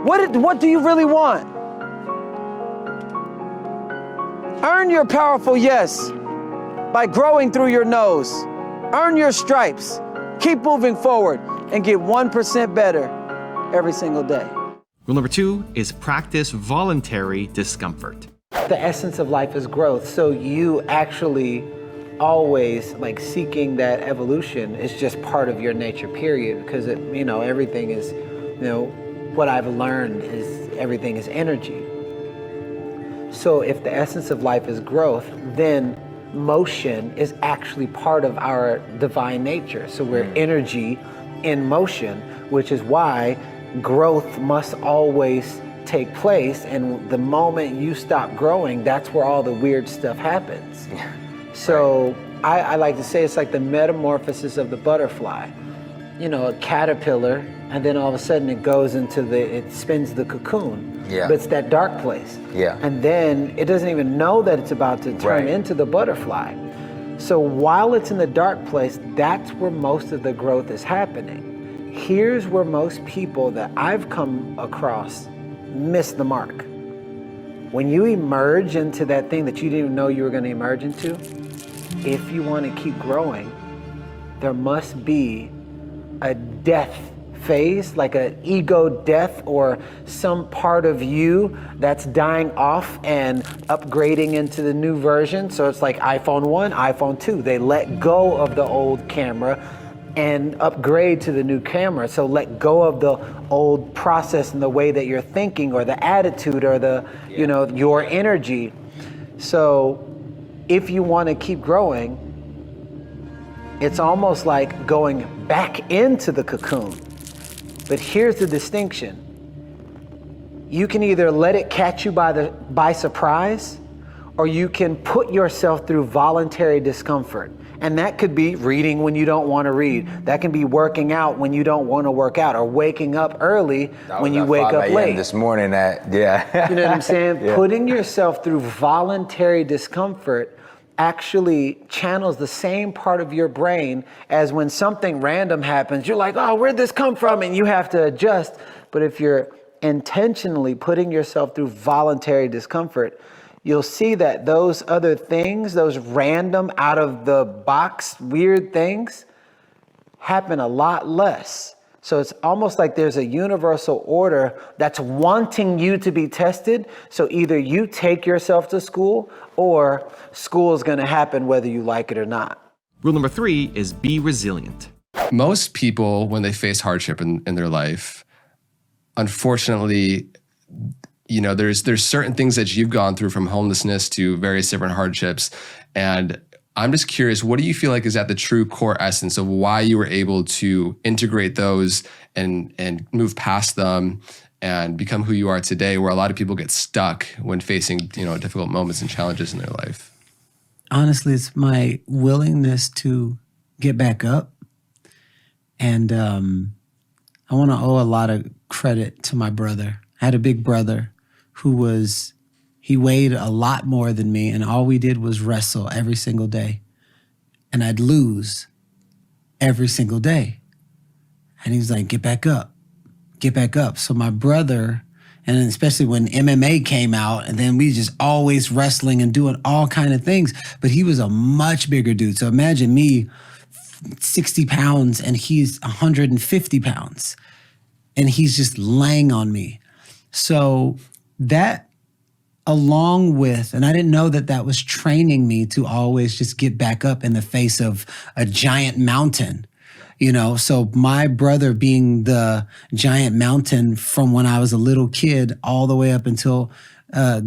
What do you really want? Earn your powerful yes by growing through your nose. Earn your stripes. Keep moving forward and get 1% better every single day. Rule number 2 is practice voluntary discomfort. The essence of life is growth. So you actually always like seeking that evolution is just part of your nature, period. Because everything is, what I've learned is everything is energy. So if the essence of life is growth, then motion is actually part of our divine nature. So we're energy in motion, which is why growth must always take place. And the moment you stop growing, that's where all the weird stuff happens. So I like to say it's like the metamorphosis of the butterfly. A caterpillar, and then all of a sudden it spins the cocoon. Yeah. But it's that dark place. Yeah. And then it doesn't even know that it's about to turn into the butterfly. So while it's in the dark place, that's where most of the growth is happening. Here's where most people that I've come across miss the mark. When you emerge into that thing that you didn't even know you were going to emerge into, if you want to keep growing, there must be a death phase, like an ego death, or some part of you that's dying off and upgrading into the new version. So it's like iPhone 1, iPhone 2. They let go of the old camera and upgrade to the new camera. So let go of the old process and the way that you're thinking, or the attitude, or the, you know, your energy. So if you want to keep growing, it's almost like going back into the cocoon. But here's the distinction. You can either let it catch you by surprise, or you can put yourself through voluntary discomfort. And that could be reading when you don't want to read. That can be working out when you don't want to work out, or waking up early when you wake up late. This morning, yeah. You know what I'm saying? Yeah. Putting yourself through voluntary discomfort actually channels the same part of your brain as when something random happens. You're like, oh, where'd this come from? And you have to adjust. But if you're intentionally putting yourself through voluntary discomfort, you'll see that those other things, those random, out of the box, weird things, happen a lot less. So it's almost like there's a universal order that's wanting you to be tested. So either you take yourself to school, or school is going to happen whether you like it or not. Rule number 3 is be resilient. Most people, when they face hardship in their life, unfortunately, you know, there's certain things that you've gone through, from homelessness to various different hardships. And I'm just curious, what do you feel like is at the true core essence of why you were able to integrate those and move past them and become who you are today, where a lot of people get stuck when facing, you know, difficult moments and challenges in their life? Honestly, it's my willingness to get back up. And I want to owe a lot of credit to my brother. I had a big brother who he weighed a lot more than me, and all we did was wrestle every single day. And I'd lose every single day. And he was like, get back up, get back up. So my brother, and especially when MMA came out, and then we just always wrestling and doing all kind of things, but he was a much bigger dude. So imagine me, 60 pounds, and he's 150 pounds. And he's just laying on me. So that, along with, and I didn't know that was training me to always just get back up in the face of a giant mountain, you know? So my brother being the giant mountain from when I was a little kid all the way up until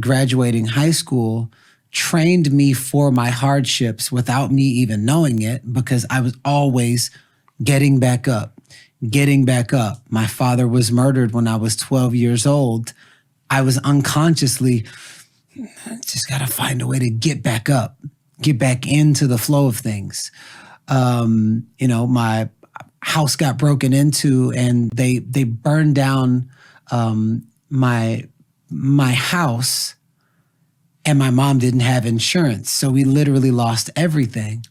graduating high school trained me for my hardships without me even knowing it, because I was always getting back up. Getting back up. My father was murdered when I was 12 years old. I was unconsciously, just got to find a way to get back up, get back into the flow of things. You know, my house got broken into, and they burned down my house, and my mom didn't have insurance. So we literally lost everything.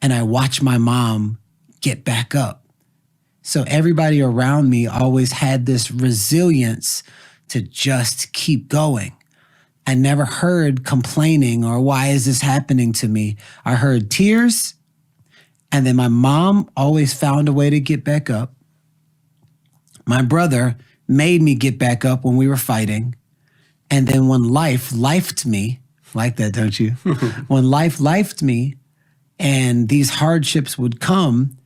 And I watched my mom get back up. So everybody around me always had this resilience to just keep going. I never heard complaining or why is this happening to me? I heard tears, and then my mom always found a way to get back up. My brother made me get back up when we were fighting. And then when life lifed me, like that, don't you? When life lifed me and these hardships would come,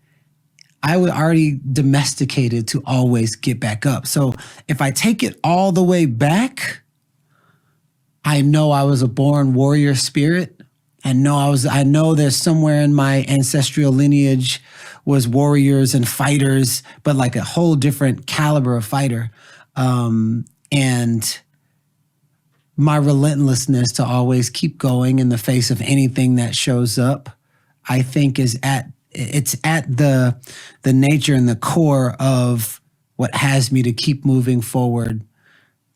I was already domesticated to always get back up. So if I take it all the way back, I know I was a born warrior spirit. I know there's somewhere in my ancestral lineage was warriors and fighters, but like a whole different caliber of fighter. And my relentlessness to always keep going in the face of anything that shows up, I think it's at the nature and the core of what has me to keep moving forward,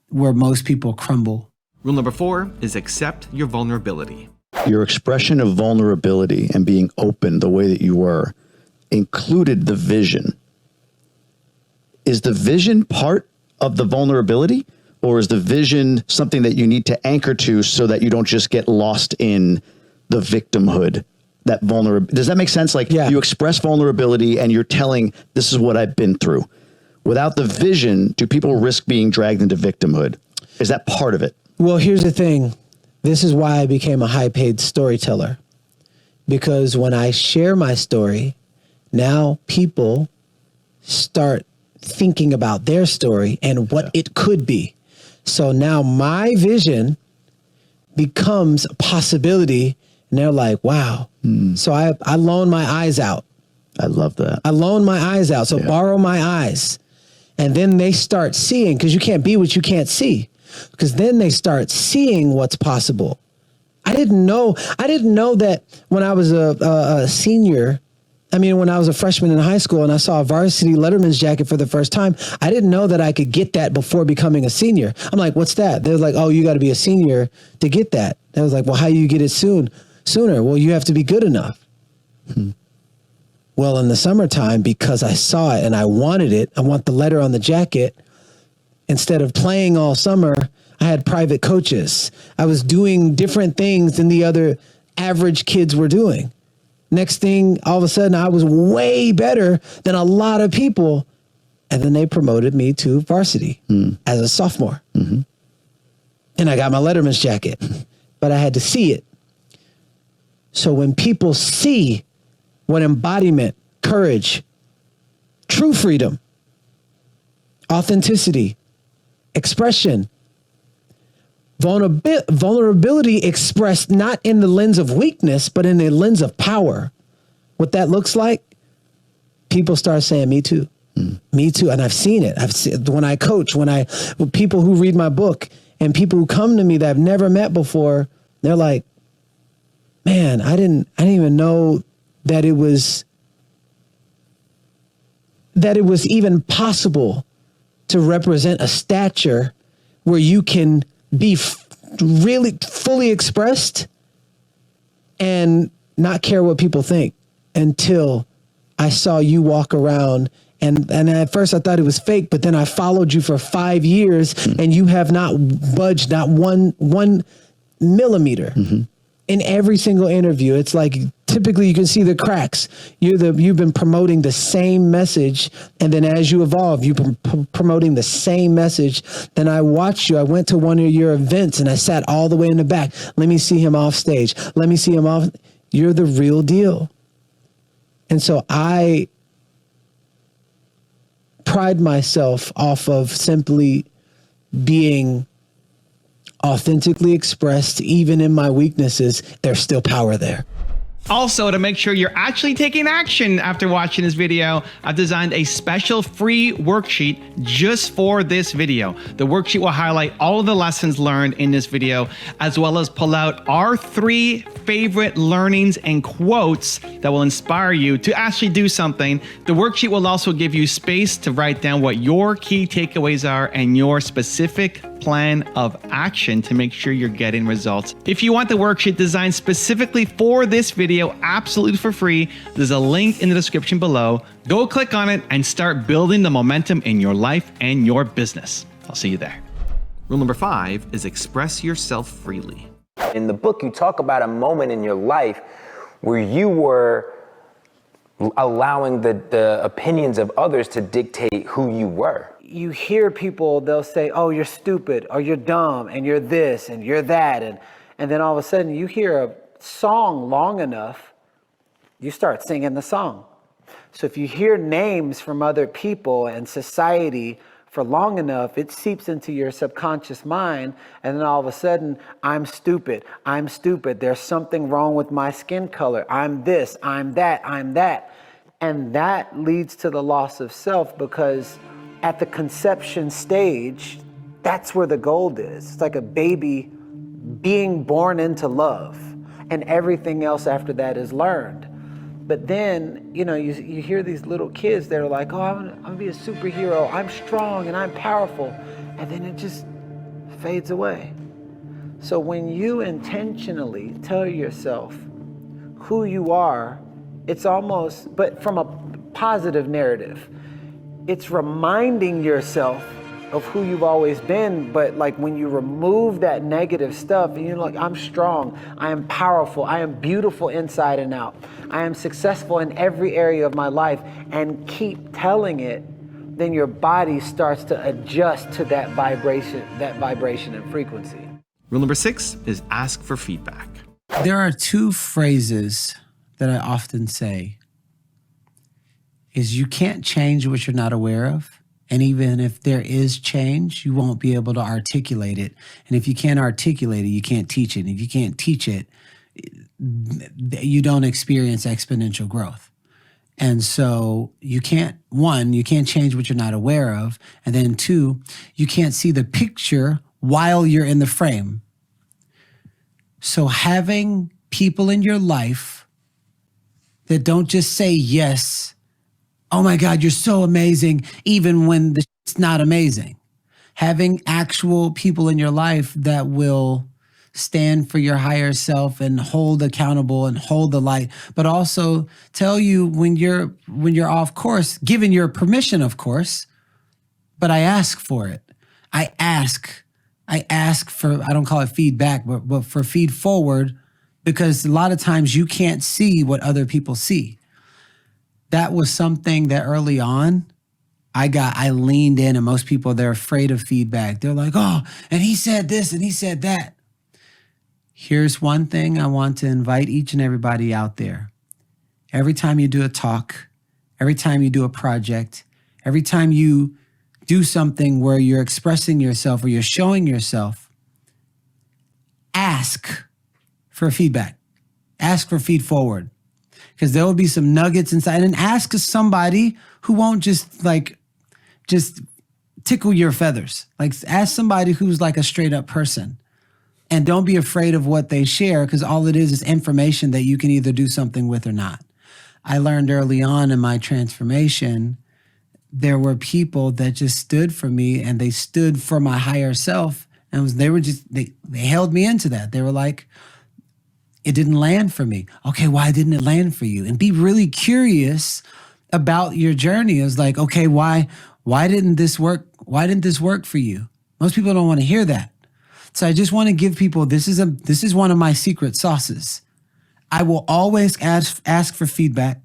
where most people crumble. Rule number 4 is accept your vulnerability. Your expression of vulnerability and being open the way that you were included the vision. Is the vision part of the vulnerability, or is the vision something that you need to anchor to so that you don't just get lost in the victimhood that vulnerability. Does that make sense? Like you express vulnerability and you're telling, this is what I've been through. Without the vision, do people risk being dragged into victimhood? Is that part of it? Well, here's the thing. This is why I became a high-paid storyteller. Because when I share my story, now people start thinking about their story and what it could be. So now my vision becomes a possibility, and they're like, wow. So I loan my eyes out. I love that. I loan my eyes out. So borrow my eyes. And then they start seeing, because you can't be what you can't see. Because then they start seeing what's possible. I didn't know that when I was a senior, when I was a freshman in high school and I saw a varsity Letterman's jacket for the first time, I didn't know that I could get that before becoming a senior. I'm like, what's that? They were like, oh, you got to be a senior to get that. I was like, well, how do you get it sooner? Well, you have to be good enough. Well, in the summertime, because I saw it and I wanted it, I want the letter on the jacket. Instead of playing all summer, I had private coaches. I was doing different things than the other average kids were doing. Next thing, all of a sudden, I was way better than a lot of people. And then they promoted me to varsity as a sophomore. And I got my Letterman's jacket, but I had to see it. So when people see what embodiment, courage, true freedom, authenticity, expression, vulnerability expressed not in the lens of weakness, but in the lens of power. What that looks like, people start saying, me too. Me too. And I've seen it. When I coach, with people who read my book and people who come to me that I've never met before, they're like, man, I didn't even know that it was even possible to represent a stature where you can be really fully expressed and not care what people think, until I saw you walk around. And at first I thought it was fake, but then I followed you for 5 years and you have not budged, not one millimeter in every single interview. It's like, typically you can see the cracks. You've been promoting the same message. And then as you evolve, you've been promoting the same message. Then I watched you. I went to one of your events and I sat all the way in the back. Let me see him off stage. Let me see him off. You're the real deal. And so I pride myself off of simply being authentically expressed. Even in my weaknesses, there's still power there. Also, to make sure you're actually taking action after watching this video, I've designed a special free worksheet just for this video. The worksheet will highlight all of the lessons learned in this video, as well as pull out our 3 favorite learnings and quotes that will inspire you to actually do something. The worksheet will also give you space to write down what your key takeaways are and your specific plan of action to make sure you're getting results. If you want the worksheet designed specifically for this video, absolutely for free, there's a link in the description below. Go click on it and start building the momentum in your life and your business. I'll see you there. Rule number 5 is express yourself freely. In the book, you talk about a moment in your life where you were allowing the opinions of others to dictate who you were. You hear people, they'll say, oh, you're stupid, or you're dumb, and you're this, and you're that. And then all of a sudden you hear a song long enough, you start singing the song. So if you hear names from other people and society for long enough, it seeps into your subconscious mind. And then all of a sudden, I'm stupid. There's something wrong with my skin color. I'm this, I'm that. And that leads to the loss of self, because at the conception stage, that's where the gold is. It's like a baby being born into love, and everything else after that is learned. But then, you hear these little kids that are like, oh, I'm gonna be a superhero. I'm strong and I'm powerful. And then it just fades away. So when you intentionally tell yourself who you are, it's almost, but from a positive narrative, it's reminding yourself of who you've always been. But like when you remove that negative stuff and you're like, I'm strong, I am powerful, I am beautiful inside and out, I am successful in every area of my life, and keep telling it, then your body starts to adjust to that vibration and frequency. Rule number 6 is ask for feedback. There are two phrases that I often say is you can't change what you're not aware of. And even if there is change, you won't be able to articulate it. And if you can't articulate it, you can't teach it. And if you can't teach it, you don't experience exponential growth. And so you can't, one, you can't change what you're not aware of. And then two, you can't see the picture while you're in the frame. So having people in your life that don't just say yes, oh my God, you're so amazing, even when the shit's not amazing. Having actual people in your life that will stand for your higher self and hold accountable and hold the light, but also tell you when you're off course, given your permission, of course, but I ask for it. I ask for, I don't call it feedback, but for feed forward, because a lot of times you can't see what other people see. That was something that early on, I leaned in, and most people, they're afraid of feedback. They're like, oh, and he said this and he said that. Here's one thing I want to invite each and everybody out there. Every time you do a talk, every time you do a project, every time you do something where you're expressing yourself or you're showing yourself, ask for feedback. Ask for feed forward. Because there will be some nuggets inside. And ask somebody who won't just tickle your feathers. Like ask somebody who's like a straight up person. And don't be afraid of what they share, because all it is information that you can either do something with or not. I learned early on in my transformation, there were people that just stood for me, and they stood for my higher self. And they held me into that. They were like, it didn't land for me. Okay, why didn't it land for you? And be really curious about your journey. It's like, okay, why didn't this work? Why didn't this work for you? Most people don't want to hear that. So I just want to give people, this is one of my secret sauces. I will always ask for feedback.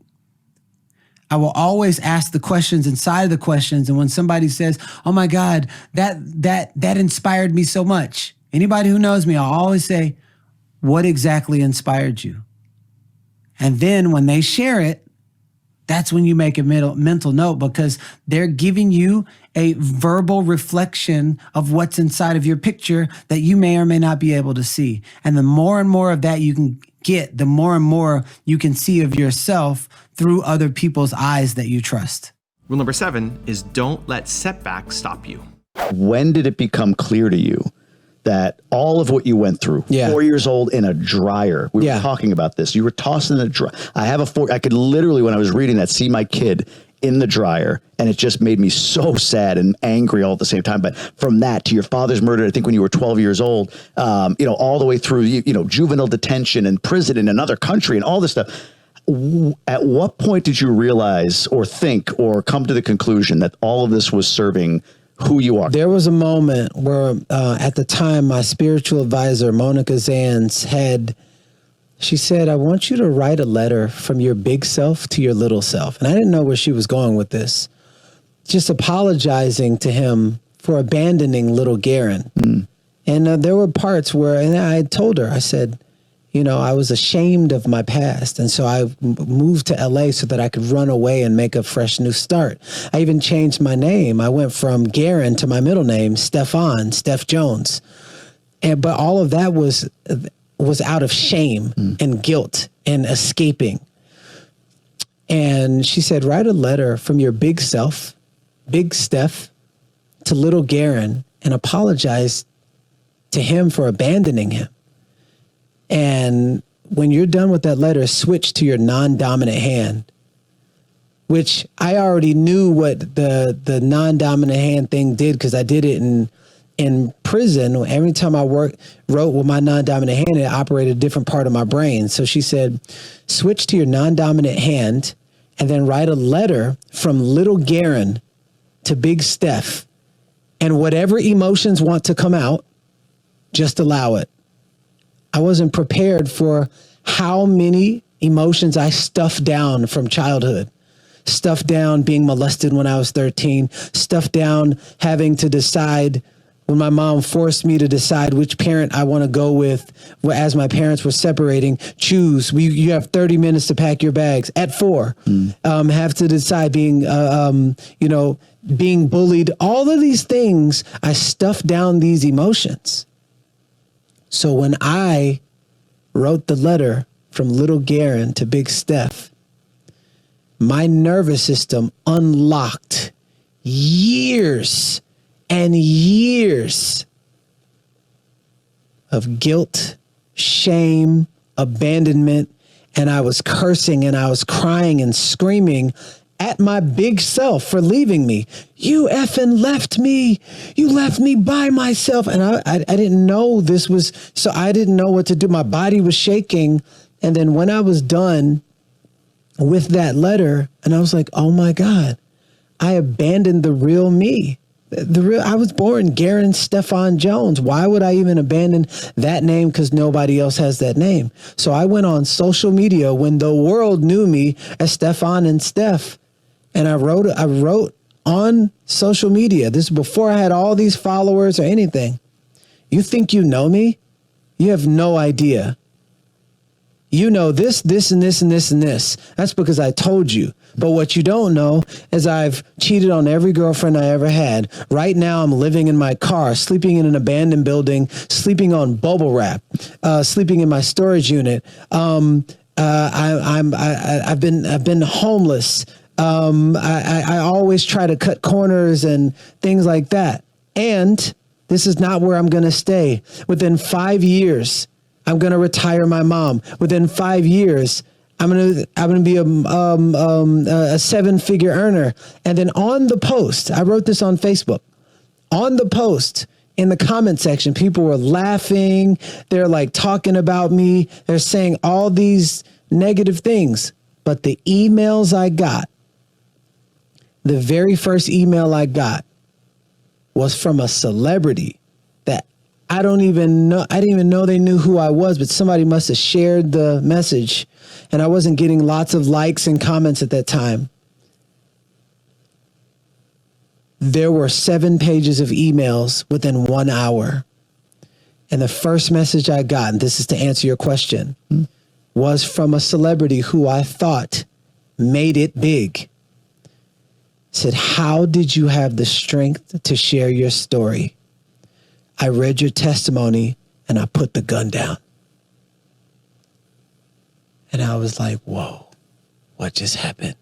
I will always ask the questions inside of the questions. And when somebody says, oh my God, that inspired me so much. Anybody who knows me, I'll always say, what exactly inspired you? And then when they share it, that's when you make a mental note, because they're giving you a verbal reflection of what's inside of your picture that you may or may not be able to see. And the more and more of that you can get, the more and more you can see of yourself through other people's eyes that you trust. Rule number 7 is don't let setbacks stop you. When did it become clear to you that all of what you went through, 4 years old in a dryer, we were talking about this, you were tossing in a dryer. I could literally, when I was reading that, see my kid in the dryer, and it just made me so sad and angry all at the same time. But from that to your father's murder, I think when you were 12 years old, all the way through, juvenile detention and prison in another country and all this stuff. At what point did you realize or think or come to the conclusion that all of this was serving who you are? There was a moment where at the time my spiritual advisor, Monica Zans, she said, I want you to write a letter from your big self to your little self. And I didn't know where she was going with this. Just apologizing to him for abandoning little Garen. And there were parts where, and I told her, I said, I was ashamed of my past. And so I moved to LA so that I could run away and make a fresh new start. I even changed my name. I went from Garen to my middle name, Steph Jones. But all of that was out of shame and guilt and escaping. And she said, write a letter from your big self, big Steph, to little Garen, and apologize to him for abandoning him. And when you're done with that letter, switch to your non-dominant hand, which I already knew what the non-dominant hand thing did, because I did it in prison. Every time I wrote with my non-dominant hand, it operated a different part of my brain. So she said, switch to your non-dominant hand and then write a letter from little Garen to big Steph And whatever emotions want to come out, just allow it. I wasn't prepared for how many emotions I stuffed down from childhood. Stuffed down being molested when I was 13. Stuffed down having to decide when my mom forced me to decide which parent I want to go with as my parents were separating. Choose. You have 30 minutes to pack your bags at 4. Have to decide being, being bullied. All of these things, I stuffed down these emotions. So when I wrote the letter from little Garen to Big Steph, my nervous system unlocked years and years of guilt, shame, abandonment, and I was cursing and I was crying and screaming at my big self for leaving me. You effing left me. You left me by myself. And I didn't know this was, so I didn't know what to do. My body was shaking. And then when I was done with that letter, and I was like, oh my God, I abandoned the real me. I was born Garen Stefan Jones. Why would I even abandon that name? Because nobody else has that name. So I went on social media when the world knew me as Stefan and Steph. And I wrote on social media. This is before I had all these followers or anything. You think you know me? You have no idea. You know this, this, and this, and this, and this. That's because I told you. But what you don't know is I've cheated on every girlfriend I ever had. Right now, I'm living in my car, sleeping in an abandoned building, sleeping on bubble wrap, sleeping in my storage unit. I've been homeless. I always try to cut corners and things like that. And this is not where I'm going to stay. Within 5 years, I'm going to retire my mom. Within 5 years, I'm going to be a 7-figure earner. And then on the post, I wrote this on Facebook. On the post, in the comment section, people were laughing. They're like talking about me. They're saying all these negative things. But the emails I got, the very first email I got was from a celebrity that I didn't even know they knew who I was, but somebody must have shared the message, and I wasn't getting lots of likes and comments at that time. There were 7 pages of emails within 1 hour. And the first message I got, and this is to answer your question, was from a celebrity who I thought made it big. Said, how did you have the strength to share your story? I read your testimony and I put the gun down. And I was like, whoa, what just happened?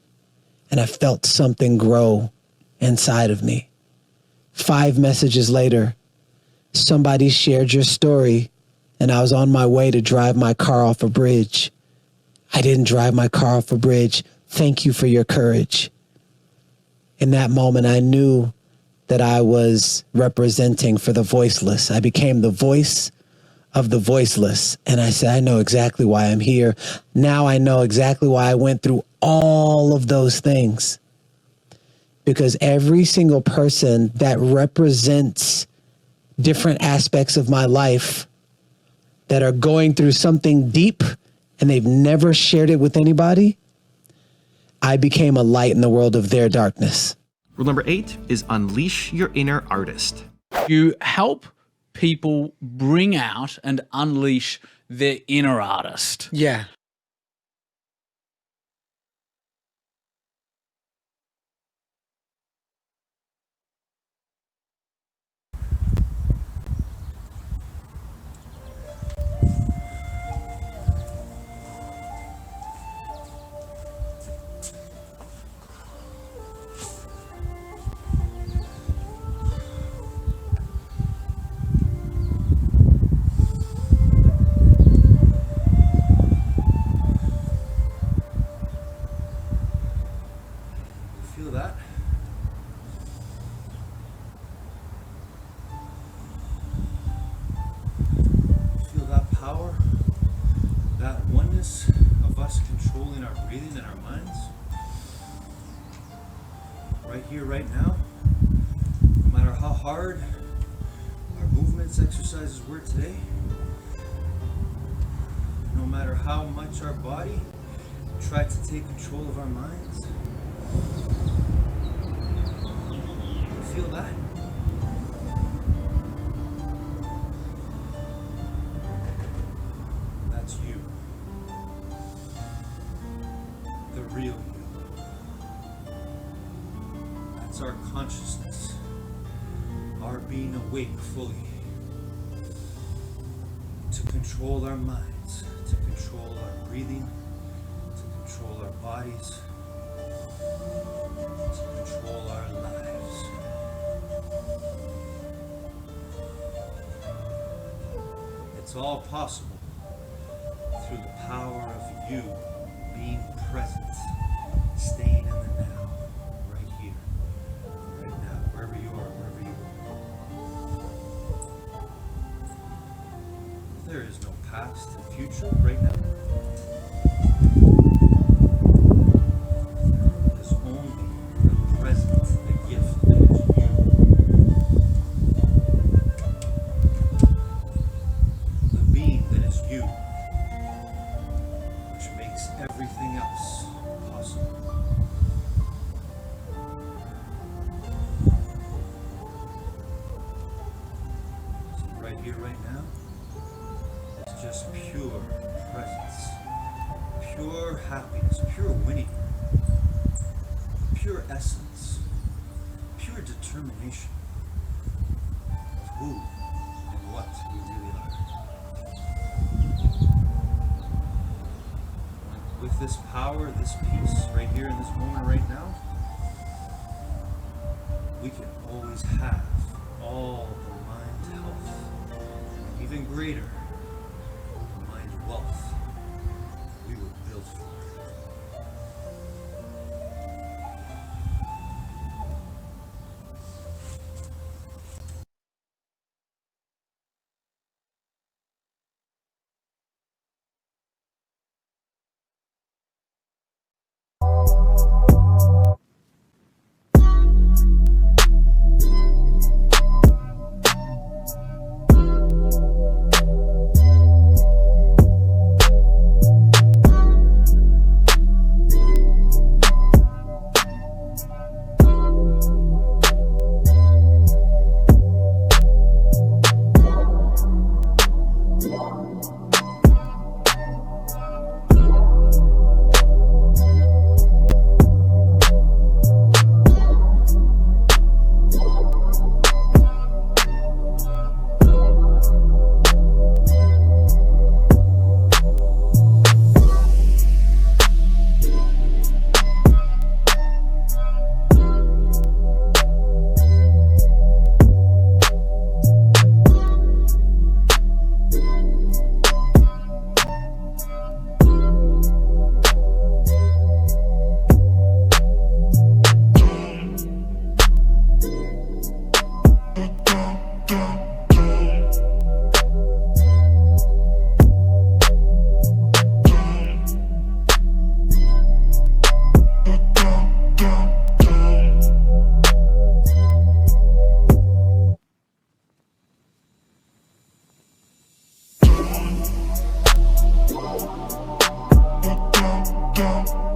And I felt something grow inside of me. 5 messages later, somebody shared your story and I was on my way to drive my car off a bridge. I didn't drive my car off a bridge. Thank you for your courage. In that moment, I knew that I was representing for the voiceless. I became the voice of the voiceless. And I said, I know exactly why I'm here. Now I know exactly why I went through all of those things. Because every single person that represents different aspects of my life that are going through something deep and they've never shared it with anybody, I became a light in the world of their darkness. Rule number 8 is unleash your inner artist. You help people bring out and unleash their inner artist. Yeah. Feel that? Feel that power? That oneness of us controlling our breathing and our minds? Right here, right now? No matter how how hard our movements, exercises were today, no matter how much our body tried to take control of our minds, feel that? That's you. The real you. That's our consciousness. Our being awake fully. To control our minds, to control our breathing, to control our bodies, to control our lives. It's all possible through the power of you being present, staying in the now, right here, right now, wherever you are, wherever you are. There is no past and future right now. There is only the present, the gift that is you. The being that is you, which makes everything else possible. So right here, right now, it's just pure presence, pure happiness, pure winning, pure essence, pure determination of who and what we really are. With this power, this peace, right here in this moment right now, we can always have all the mind health, and even greater, the mind wealth we were built for. Down.